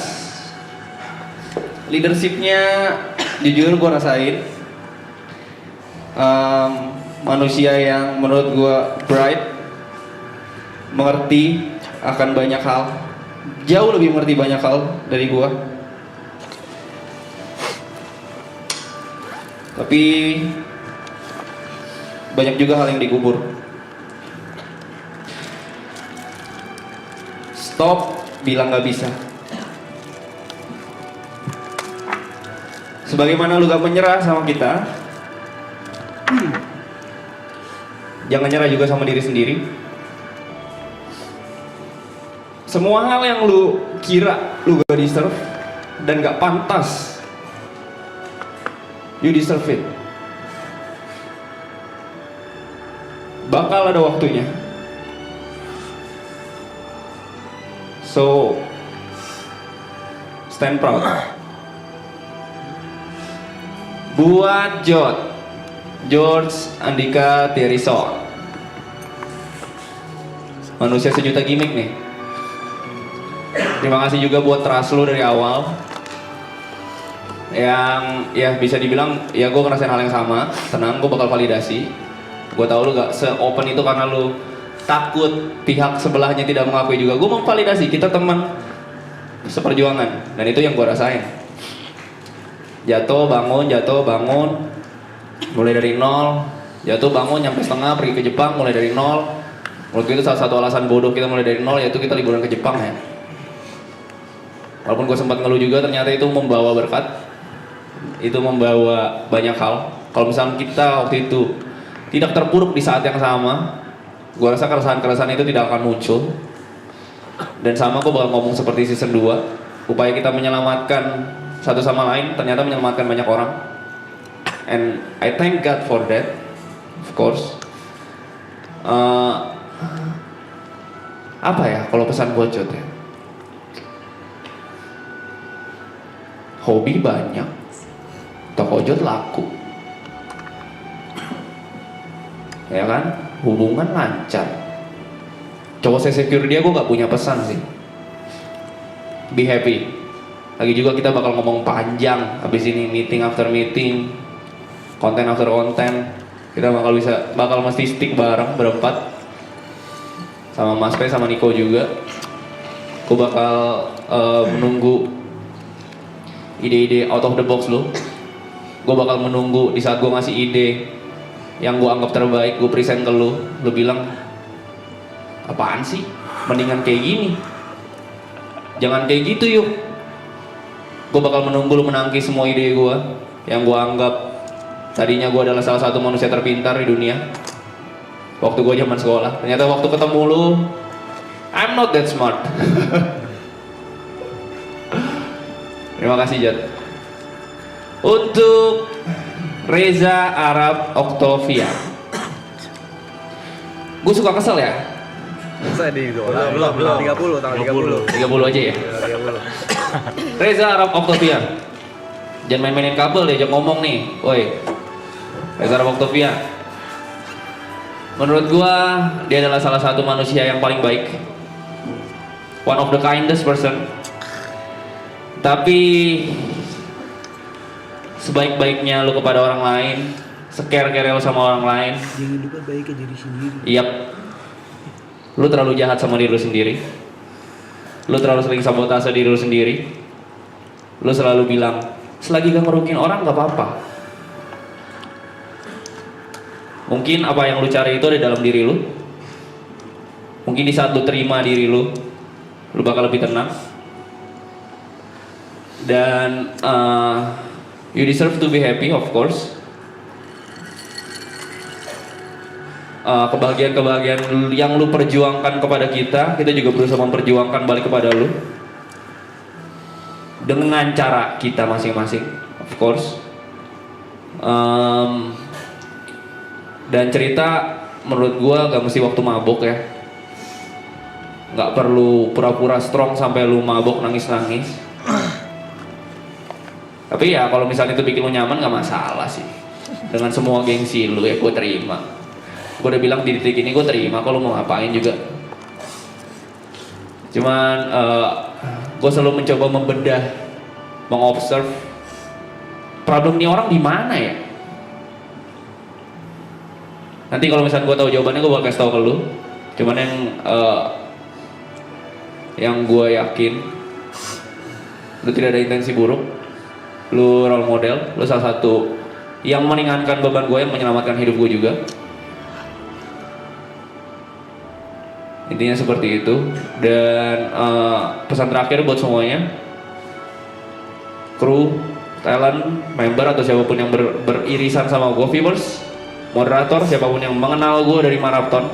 leadershipnya jujur gue rasain. Manusia yang menurut gue bright, mengerti akan banyak hal, jauh lebih mengerti banyak hal dari gue. Tapi banyak juga hal yang dikubur. Stop bilang gak bisa. sebagaimana lu gak menyerah sama kita, jangan nyerah juga sama diri sendiri. Semua hal yang lu kira lu gak deserve dan gak pantas, you deserve it. Bakal ada waktunya. So, stand proud. Buat George Andika Tirison, manusia sejuta gimmick nih. Terima kasih juga buat trust lo dari awal. Yang ya bisa dibilang ya gue ngerasain hal yang sama. Tenang, gue bakal validasi. Gue tahu lu gak se-open itu karena lu takut pihak sebelahnya tidak mengakui juga. Gue memvalidasi, kita teman seperjuangan. Dan itu yang gue rasain. Jatuh, bangun. Mulai dari nol. Jatuh, bangun, nyampe setengah, pergi ke Jepang, mulai dari nol. Menurut gue itu salah satu alasan bodoh kita mulai dari nol, yaitu kita liburan ke Jepang ya. Walaupun gue sempat ngeluh juga, ternyata itu membawa berkat. Itu membawa banyak hal. Kalau misalnya kita waktu itu tidak terpuruk di saat yang sama, gue rasa keresahan-keresahan itu tidak akan muncul. Dan sama gue bakal ngomong seperti season 2, upaya kita menyelamatkan satu sama lain ternyata menyelamatkan banyak orang. And I thank God for that, of course. Apa ya kalau pesan buat Jod ya? Hobi banyak, toko Jod laku, ya kan? Hubungan lancar. Cowok saya secure dia, gue gak punya pesan sih. Be happy. Lagi juga kita bakal ngomong panjang habis ini, meeting after meeting, konten after konten. Kita bakal mesti stick bareng berempat sama Mas P sama Niko juga. Gue bakal menunggu ide-ide out of the box lo. Gue bakal menunggu di saat gue ngasih ide yang gue anggap terbaik, gue present ke lo. Lo bilang apaan sih? Mendingan kayak gini. Jangan kayak gitu yuk. Gue bakal menunggu lo menangkis semua ide gue yang gue anggap tadinya gue adalah salah satu manusia terpintar di dunia waktu gue zaman sekolah. Ternyata waktu ketemu lo, I'm not that smart. Terima kasih Jad. Untuk Reza Arab Octavia, gue suka kesel ya. Saya di belum 30 tanggal 30 aja ya. 30. Reza Arab Octavia, jangan main-mainin kabel deh, jangan ngomong nih. Woi, Reza Arab Octavia, menurut gua dia adalah salah satu manusia yang paling baik, one of the kindest person. Tapi sebaik-baiknya lu kepada orang lain, sekere-kere lu sama orang lain, Jangan lupa baik ke diri sendiri. Yap, lu terlalu jahat sama diri lu sendiri. Lu terlalu sering sabotase diri lu sendiri. Lu selalu bilang, selagi gak ngerugiin orang gak apa-apa. Mungkin apa yang lu cari itu ada dalam diri lu. Mungkin di saat lu terima diri lu bakal lebih tenang. Dan you deserve to be happy, of course. Kebahagiaan-kebahagiaan yang lu perjuangkan kepada kita juga berusaha memperjuangkan balik kepada lu dengan cara kita masing-masing, of course. Dan cerita menurut gua gak mesti waktu mabok ya, gak perlu pura-pura strong sampai lu mabok nangis-nangis. Tapi ya kalau misalnya itu bikin lu nyaman gak masalah sih. Dengan semua gengsi lu ya gue terima. Gue udah bilang di detik ini gue terima, kalau mau ngapain juga. Cuman gue selalu mencoba membedah, mengobserve problem ini orang di mana ya. Nanti kalau misalnya gue tahu jawabannya gue bakal kasih tahu ke lu. Cuman yang gue yakin lu tidak ada intensi buruk. Lu role model, lu salah satu yang meringankan beban gue, yang menyelamatkan hidup gue juga. Intinya seperti itu. Dan pesan terakhir buat semuanya, kru, talent, member atau siapapun yang beririsan sama gue, viewers, moderator, siapapun yang mengenal gue dari maraton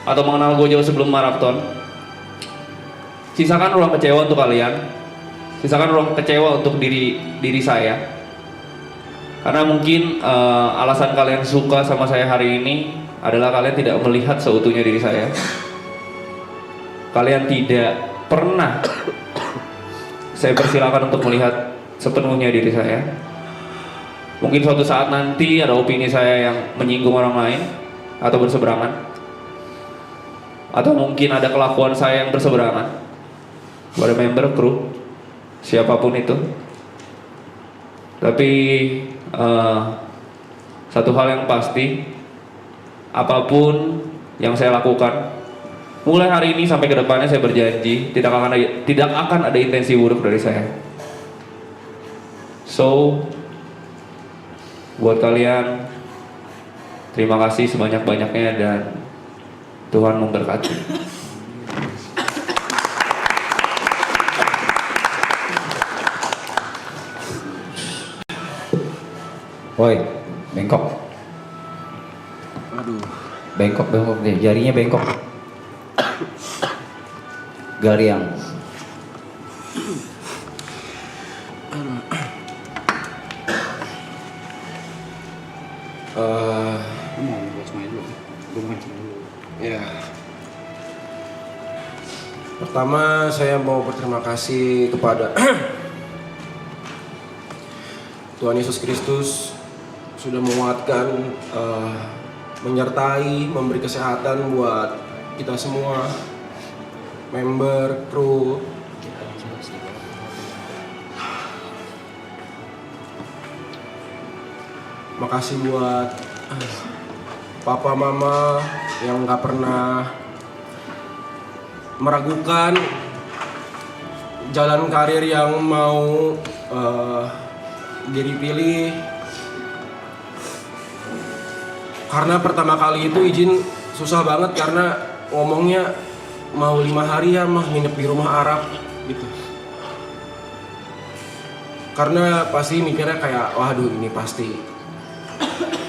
atau mengenal gue jauh sebelum maraton, sisakan ruang kecewa untuk kalian, sisakan ruang kecewa untuk diri saya, karena mungkin alasan kalian suka sama saya hari ini adalah kalian tidak melihat seutuhnya diri saya. Kalian tidak pernah saya persilakan untuk melihat sepenuhnya diri saya. Mungkin suatu saat nanti ada opini saya yang menyinggung orang lain atau berseberangan, atau mungkin ada kelakuan saya yang berseberangan pada member, kru, siapapun itu. Tapi satu hal yang pasti, apapun yang saya lakukan mulai hari ini sampai ke depannya, saya berjanji tidak akan ada intensi buruk dari saya. So, buat kalian, terima kasih sebanyak-banyaknya dan Tuhan memberkati. Woi, bengkok. Aduh. Bengkok nih, jarinya bengkok. Galiang. Ya. Pertama saya mau berterima kasih kepada Tuhan Yesus Kristus sudah menguatkan, menyertai, memberi kesehatan buat kita semua, member, kru. Makasih buat papa mama yang gak pernah meragukan jalan karir yang mau Gary pilih. Karena pertama kali itu izin susah banget karena ngomongnya mau 5 hari ya mah nginep di rumah Arab gitu. Karena pasti mikirnya kayak waduh ini pasti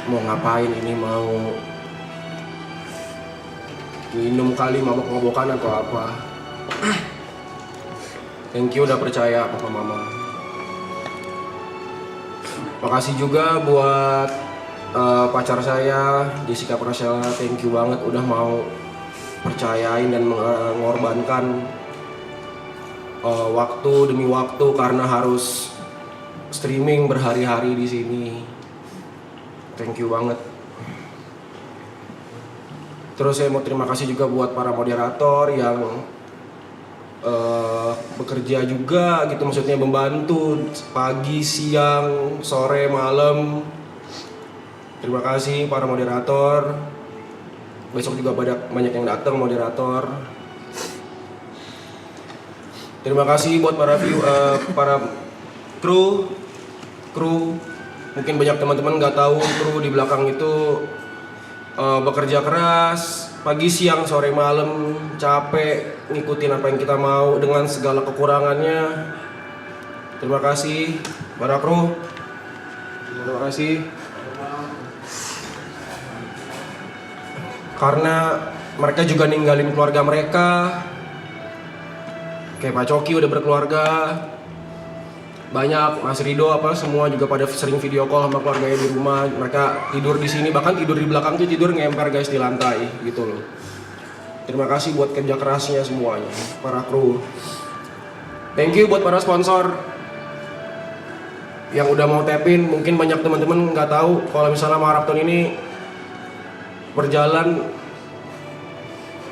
mau ngapain, ini mau minum kali, mabok-mabokan atau apa. Thank you udah percaya papa mama. Makasih juga buat pacar saya Jessica Prasela, thank you banget udah mau percayain dan mengorbankan waktu demi waktu karena harus streaming berhari-hari di sini. Thank you banget. Terus saya mau terima kasih juga buat para moderator yang bekerja juga gitu, maksudnya membantu pagi, siang, sore, malam. Terima kasih para moderator. Besok juga banyak yang datang moderator. Terima kasih buat para kru. Mungkin banyak teman-teman nggak tahu kru di belakang itu bekerja keras pagi, siang, sore, malam, capek ngikutin apa yang kita mau dengan segala kekurangannya. Terima kasih para kru. Terima kasih. Karena mereka juga ninggalin keluarga mereka. Kayak Pak Coki udah berkeluarga. Banyak Mas Rido semua juga pada sering video call sama keluarganya di rumah. Mereka tidur di sini, bahkan tidur di belakang tuh tidur ngemper guys di lantai gitu loh. Terima kasih buat kerja kerasnya semuanya, para kru. Thank you buat para sponsor yang udah mau tap-in. Mungkin banyak teman-teman nggak tahu kalau misalnya maraton ini berjalan,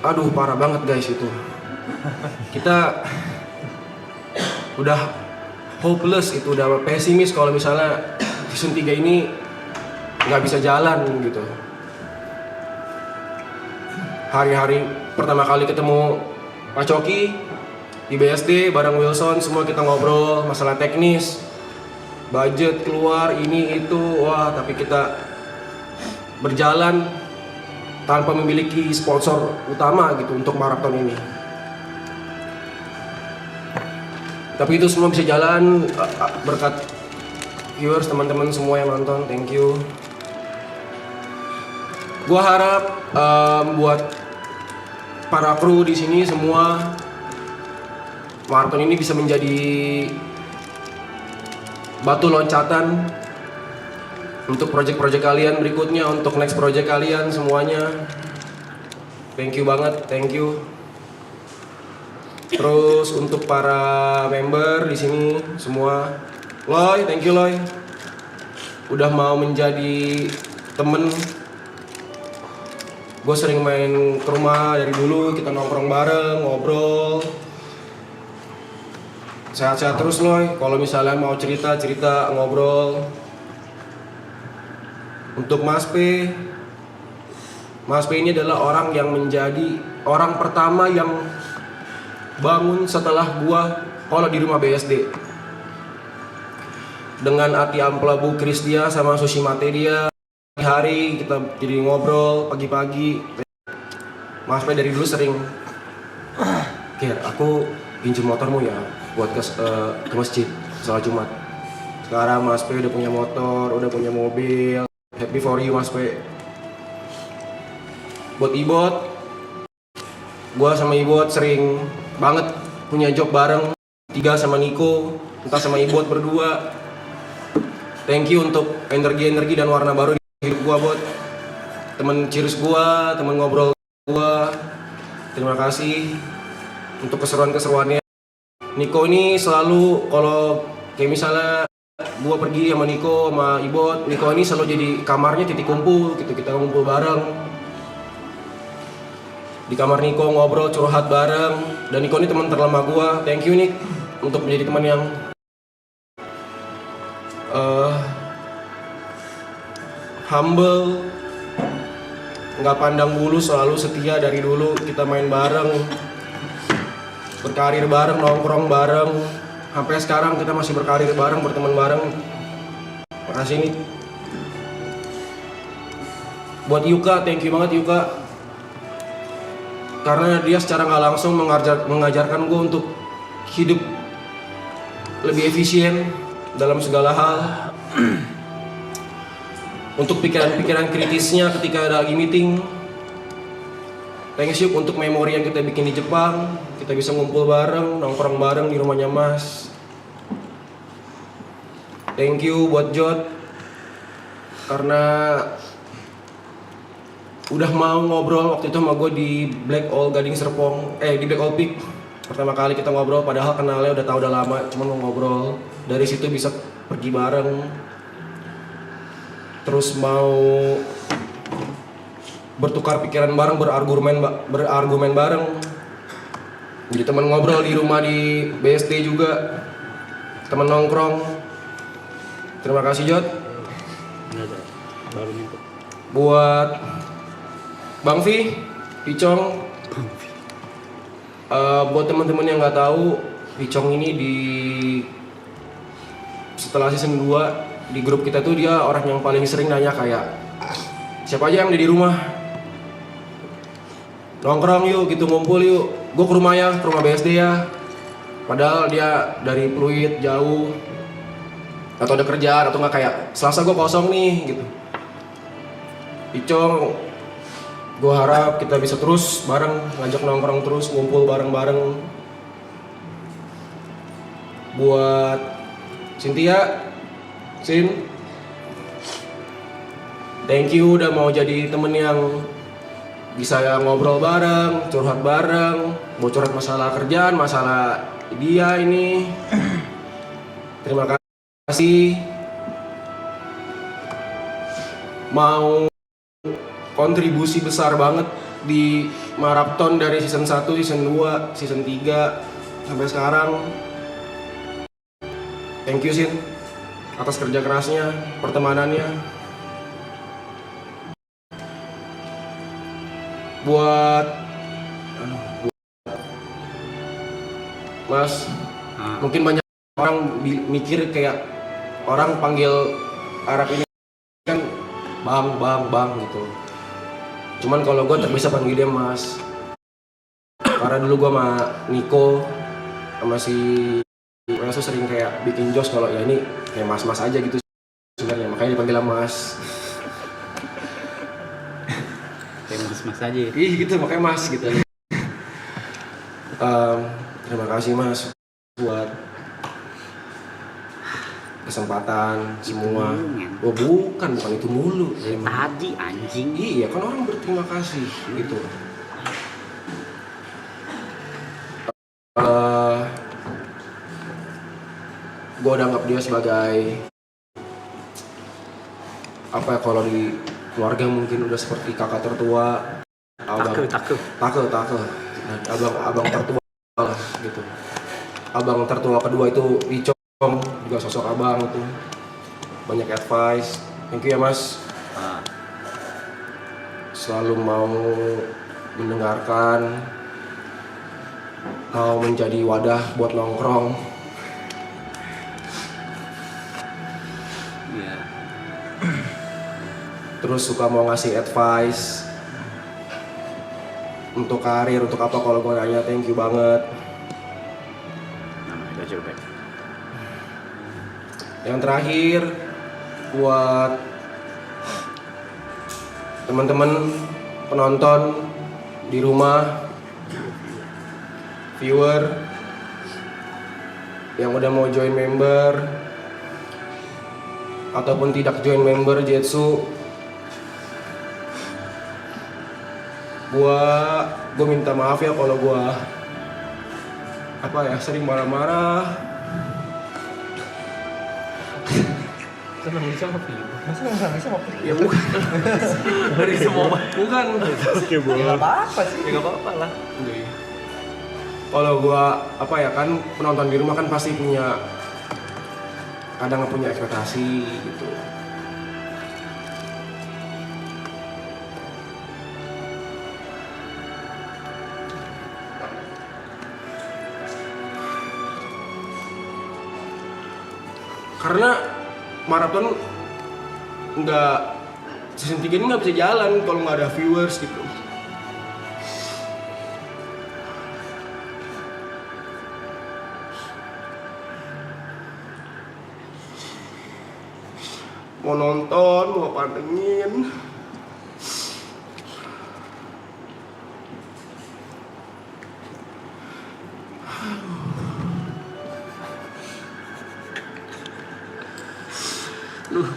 aduh parah banget guys itu. Kita udah hopeless, itu udah pesimis kalau misalnya season 3 ini nggak bisa jalan gitu. Hari-hari pertama kali ketemu Pak Coki di BSD bareng Wilson, semua kita ngobrol masalah teknis, budget keluar ini itu, wah tapi kita berjalan tanpa memiliki sponsor utama gitu untuk maraton ini. Tapi itu semua bisa jalan berkat viewers, teman-teman semua yang nonton, thank you. Gua harap buat para kru di sini semua, maraton ini bisa menjadi batu loncatan untuk project-project kalian berikutnya, untuk next project kalian semuanya. Thank you banget, thank you. Terus untuk para member di sini semua, Loy, thank you Loy, udah mau menjadi temen. Gue sering main ke rumah dari dulu, kita nongkrong bareng, ngobrol. Sehat-sehat terus Loy, kalau misalnya mau cerita ngobrol. Untuk Mas P ini adalah orang yang menjadi orang pertama yang bangun setelah gua kalau di rumah BSD. Dengan Ati Amplabu Kristia sama Sushi Mate dia, hari kita jadi ngobrol pagi-pagi. Mas P dari dulu sering, Kir, aku pinjam motormu ya buat ke masjid sholat Jumat. Sekarang Mas P udah punya motor, udah punya mobil. Happy for you Mas P. Buat Ibot, gua sama Ibot sering banget punya job bareng, 3 sama Niko, entah sama Ibot berdua. Thank you untuk energi-energi dan warna baru di hidup gua, Bot. Temen cheers gua, temen ngobrol gua. Terima kasih untuk keseruan-keseruannya. Niko ini selalu kalau kayak misalnya gua pergi sama Niko sama Ibot, Niko ini selalu jadi kamarnya titik kumpul gitu, kita ngumpul bareng. Di kamar Niko ngobrol, curhat bareng. Dan Niko ini teman terlama gua. Thank you Nik untuk menjadi teman yang humble, nggak pandang bulu, selalu setia dari dulu. Kita main bareng, berkarir bareng, nongkrong bareng. Sampai sekarang kita masih berkarir bareng, berteman bareng. Makasih nih. Buat Yuka, thank you banget Yuka. Karena dia secara nggak langsung mengajarkan gue untuk hidup lebih efisien dalam segala hal. Untuk pikiran-pikiran kritisnya ketika ada lagi meeting. Thanks Yuk untuk memori yang kita bikin di Jepang. Kita bisa ngumpul bareng, nongkrong bareng di rumahnya Mas. Thank you buat Jod, karena udah mau ngobrol waktu itu sama gue di Black All Gading Serpong, di Black All Peak. Pertama kali kita ngobrol, padahal kenalnya udah tahu udah lama, cuman mau ngobrol. Dari situ bisa pergi bareng, terus mau bertukar pikiran bareng, berargumen bareng. Jadi teman ngobrol di rumah di BSD juga, teman nongkrong. Terima kasih Jod. Buat Bang Vi, Picong, buat teman-teman yang nggak tahu, Picong ini setelah season 2 di grup kita tuh dia orang yang paling sering nanya kayak siapa aja yang ada di rumah, nongkrong yuk gitu, ngumpul yuk, gue ke rumah ya, ke rumah BSD ya. Padahal dia dari Pluit jauh, atau ada kerjaan atau nggak, kayak Selasa gue kosong nih gitu. Picong, gue harap kita bisa terus bareng, ngajak nongkrong terus, ngumpul bareng-bareng. Buat Cynthia, Sin, thank you udah mau jadi temen yang bisa ngobrol bareng, curhat bareng, mau curhat masalah kerjaan, masalah dia ini. Terima kasih. Mau kontribusi besar banget di maraton dari season 1, season 2, season 3 sampai sekarang. Thank you Sin atas kerja kerasnya, pertemanannya. Buat Mas, mungkin banyak orang mikir kayak orang panggil Arab ini kan bang gitu. Cuman kalau gue bisa panggil dia Mas, karena dulu gue sama Niko sama si Wesu sering kayak bikin jos kalau ya ini kayak mas-mas aja gitu. makanya dipanggil Mas. Kayak mas aja. Ih gitu makanya Mas gitu. Terima kasih Mas buat kesempatan semua. Oh bukan itu mulu. Tadi anjing. Iya kan orang berterima kasih gitu. Gue udah anggap dia sebagai apa ya, kalau di keluarga mungkin udah seperti kakak tertua, abang tertua lah gitu. Abang tertua kedua itu Icong juga sosok abang itu, banyak advice. Thank you ya Mas, selalu mau mendengarkan, mau menjadi wadah buat nongkrong. Terus suka mau ngasih advice untuk karir, untuk apa kalau gue nanya, thank you banget. Yang terakhir buat teman-teman penonton di rumah, viewer yang udah mau join member ataupun tidak join member Jetsu, gue minta maaf ya kalau gue sering marah-marah. Senang bisa apa film? Masa nggak bisa apa? Ya bukan. Dari semua Bukan. Ya nggak apa-apa sih. Ya nggak apa-apa lah. Kalau gue kan penonton di rumah kan pasti kadang punya ekspektasi gitu. Karena maraton season 3 ini nggak bisa jalan kalau nggak ada viewers gitu. Mau nonton, mau pantengin.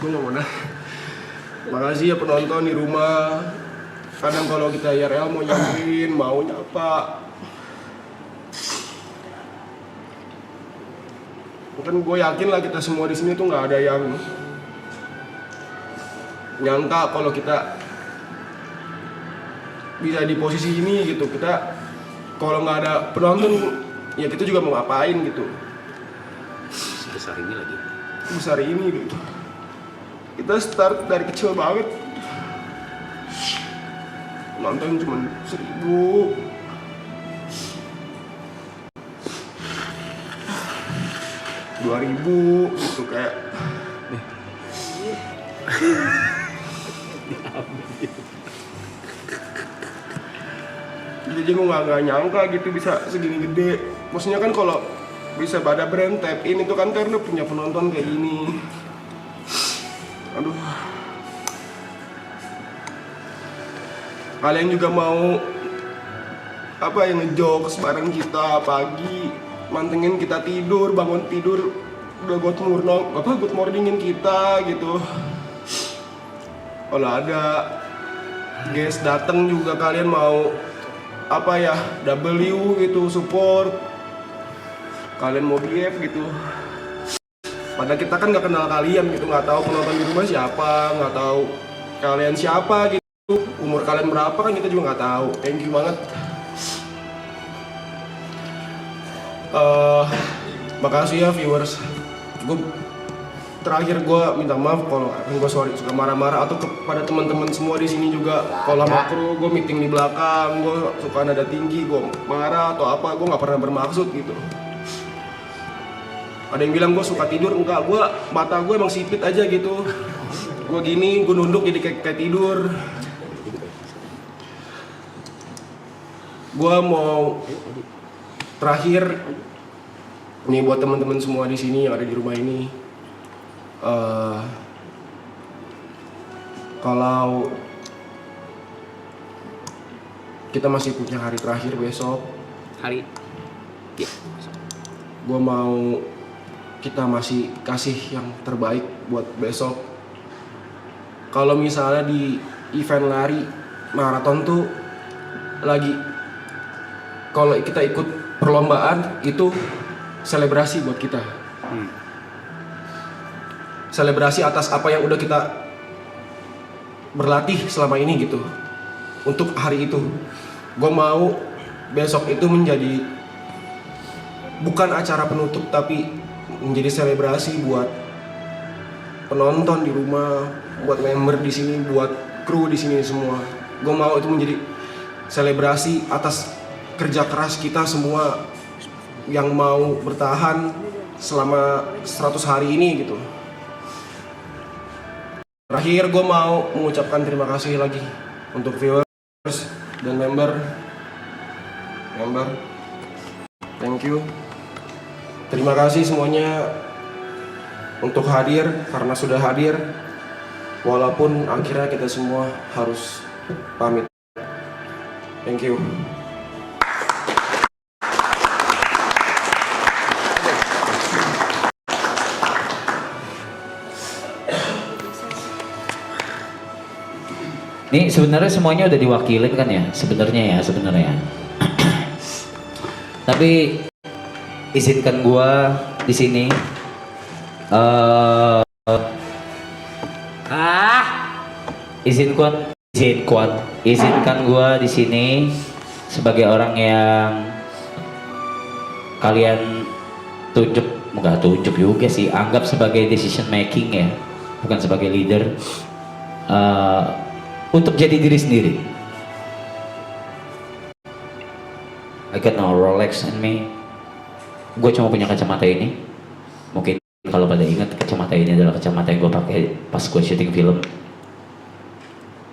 Gue gak mau dah. Makasih ya penonton di rumah. Kadang kalau kita IRL mau nyamperin, mau nyapa. Mungkin gue yakin lah kita semua di sini tuh nggak ada yang nyangka kalau kita bisa di posisi ini gitu. Kita kalau nggak ada penonton, ya kita juga mau ngapain gitu. Sebesar ini lagi. Besar ini gitu. Kita start dari kecil banget. Nonton cuma 1.000. $2.000 gitu kayak. Jadi gue nggak nyangka gitu bisa segini gede. Maksudnya kan kalau bisa pada brand tap in itu kan karena punya penonton kayak gini. Aduh. Kalian juga mau ngejokes bareng kita pagi, mantengin kita tidur, bangun tidur udah good morningin kita gitu. Kalau ada guys dateng juga kalian mau W gitu support. Kalian mau BF gitu. Padahal kita kan nggak kenal kalian gitu, nggak tahu penonton di rumah siapa, nggak tahu kalian siapa gitu, umur kalian berapa kan kita juga nggak tahu. Thank you banget. Makasih ya viewers. Terakhir gue minta maaf kalau gue suka marah-marah atau kepada teman-teman semua di sini juga. Kalau sama kru gue meeting di belakang, gue suka nada tinggi, gue marah atau apa, gue nggak pernah bermaksud gitu. Ada yang bilang gue suka tidur, enggak, mata gue emang sipit aja gitu. Gue gini, gue nunduk jadi kayak tidur. Gue mau terakhir nih buat teman-teman semua di sini yang ada di rumah ini. kalau kita masih punya hari terakhir besok. Hari Gue mau kita masih kasih yang terbaik buat besok. Kalau misalnya di event lari maraton tuh lagi, kalau kita ikut perlombaan itu selebrasi buat kita. Selebrasi atas apa yang udah kita berlatih selama ini gitu. Untuk hari itu, gue mau besok itu menjadi bukan acara penutup tapi menjadi selebrasi buat penonton di rumah, buat member di sini, buat kru di sini semua. Gue mau itu menjadi selebrasi atas kerja keras kita semua yang mau bertahan selama 100 hari ini gitu. Terakhir gue mau mengucapkan terima kasih lagi untuk viewers dan member. Thank you. Terima kasih semuanya untuk hadir, karena sudah hadir walaupun akhirnya kita semua harus pamit. Thank you. Nih sebenarnya semuanya udah diwakilin kan ya, sebenarnya. Tapi izinkan gua di sini izinkan gua di sini sebagai orang yang kalian nggak tunjuk juga sih, anggap sebagai decision making ya, bukan sebagai leader, untuk jadi diri sendiri. I got no Rolex in me. Gue cuma punya kacamata ini. Mungkin kalau pada ingat, kacamata ini adalah kacamata yang gue pakai pas gue syuting film.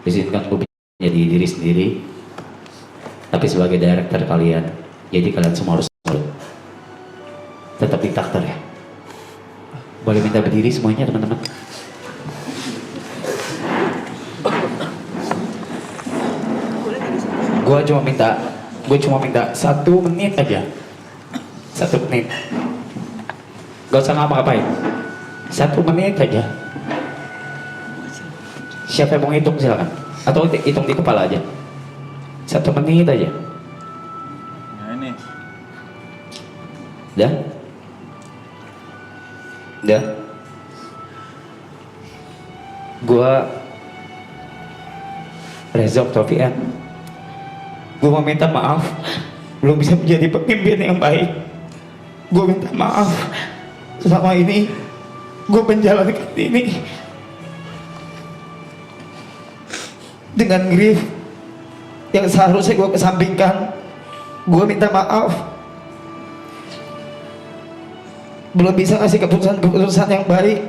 Izinkan gue menjadi diri sendiri, tapi sebagai director kalian. Jadi kalian semua harus tetap diktator ya. Boleh minta berdiri semuanya teman-teman. Gue cuma minta 1 menit aja. 1 menit. Gak usah ngapa-ngapain. 1 menit aja. Siapa yang mau hitung silakan. Atau hitung di kepala aja. 1 menit aja. Nah ini. Udah? Gua Reza Octavian. Gue mau minta maaf, belum bisa menjadi pemimpin yang baik. Gue minta maaf, selama ini gue menjalankan ini dengan grief yang seharusnya gue kesampingkan. Gue minta maaf, belum bisa kasih keputusan yang baik.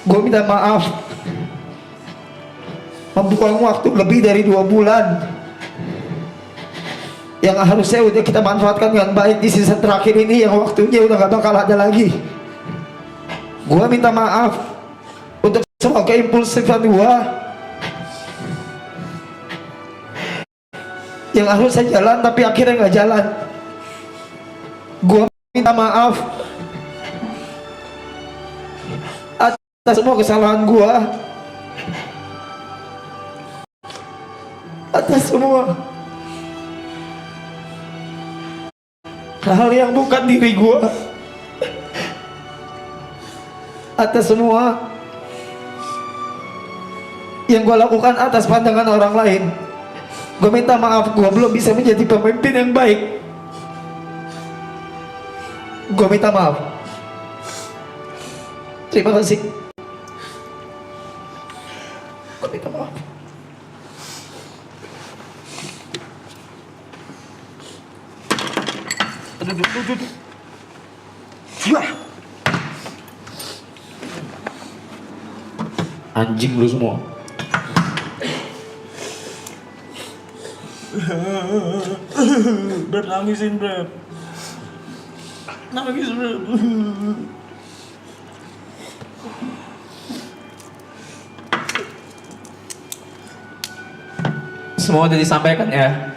Gue minta maaf, membuang waktu lebih dari 2 bulan yang harusnya udah kita manfaatkan dengan baik di season terakhir ini, yang waktunya udah gak bakal ada lagi. Gua minta maaf untuk semua keimpulsifan gua yang harusnya jalan tapi akhirnya gak jalan. Gua minta maaf atas semua kesalahan gua, atas semua hal yang bukan diri gua, atas semua yang gua lakukan atas pandangan orang lain. Gua minta maaf, gua belum bisa menjadi pemimpin yang baik. Gua minta maaf. Terima kasih. Gua minta maaf. Duduk. Anjing lu semua. Beb nangisin Beb. Nangis Beb. semua udah disampaikan ya.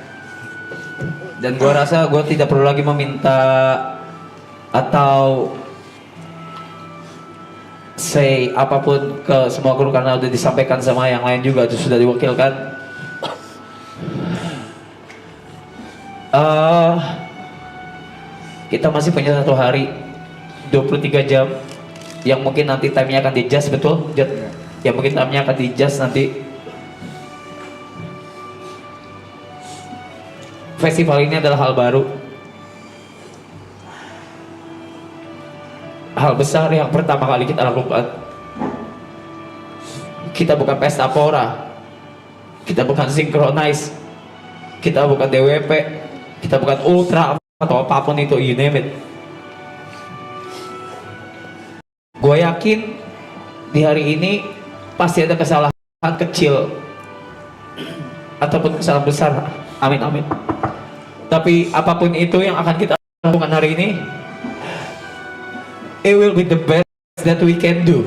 Dan gue rasa gue tidak perlu lagi meminta atau say apapun ke semua kru karena udah disampaikan sama yang lain juga, itu sudah diwakilkan. Kita masih punya 1 hari 23 jam yang mungkin nanti time-nya akan di-adjust, betul? Yang mungkin time-nya akan di-adjust nanti. Festival ini adalah hal baru, hal besar yang pertama kali kita lakukan. Kita bukan pesta pora, kita bukan synchronize, kita bukan DWP, kita bukan ultra atau apapun itu, you name it. Gue yakin di hari ini pasti ada kesalahan kecil ataupun kesalahan besar, amin amin. Tapi apapun itu yang akan kita lakukan hari ini, it will be the best that we can do.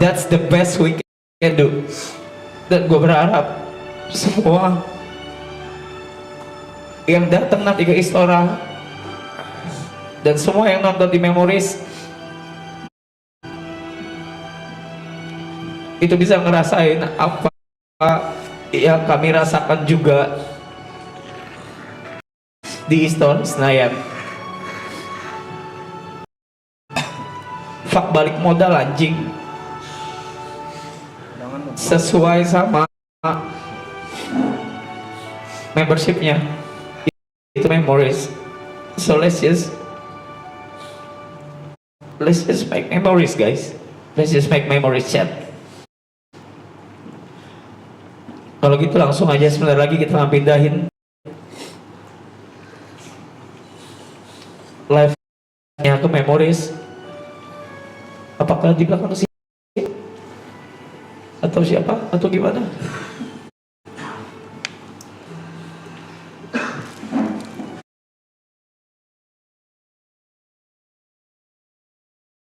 That's the best we can do. Dan gue berharap semua yang datang nanti ke Istora dan semua yang nonton di Memories itu bisa ngerasain apa yang kami rasakan juga di Istora Senayan. Fak balik modal anjing, sesuai sama membershipnya itu Memories. So let's just make memories, guys. Let's just make memories, chat. Kalau gitu langsung aja sebentar lagi kita akan pindahin live-nya ke Memories. Apakah di belakang sini atau siapa atau gimana?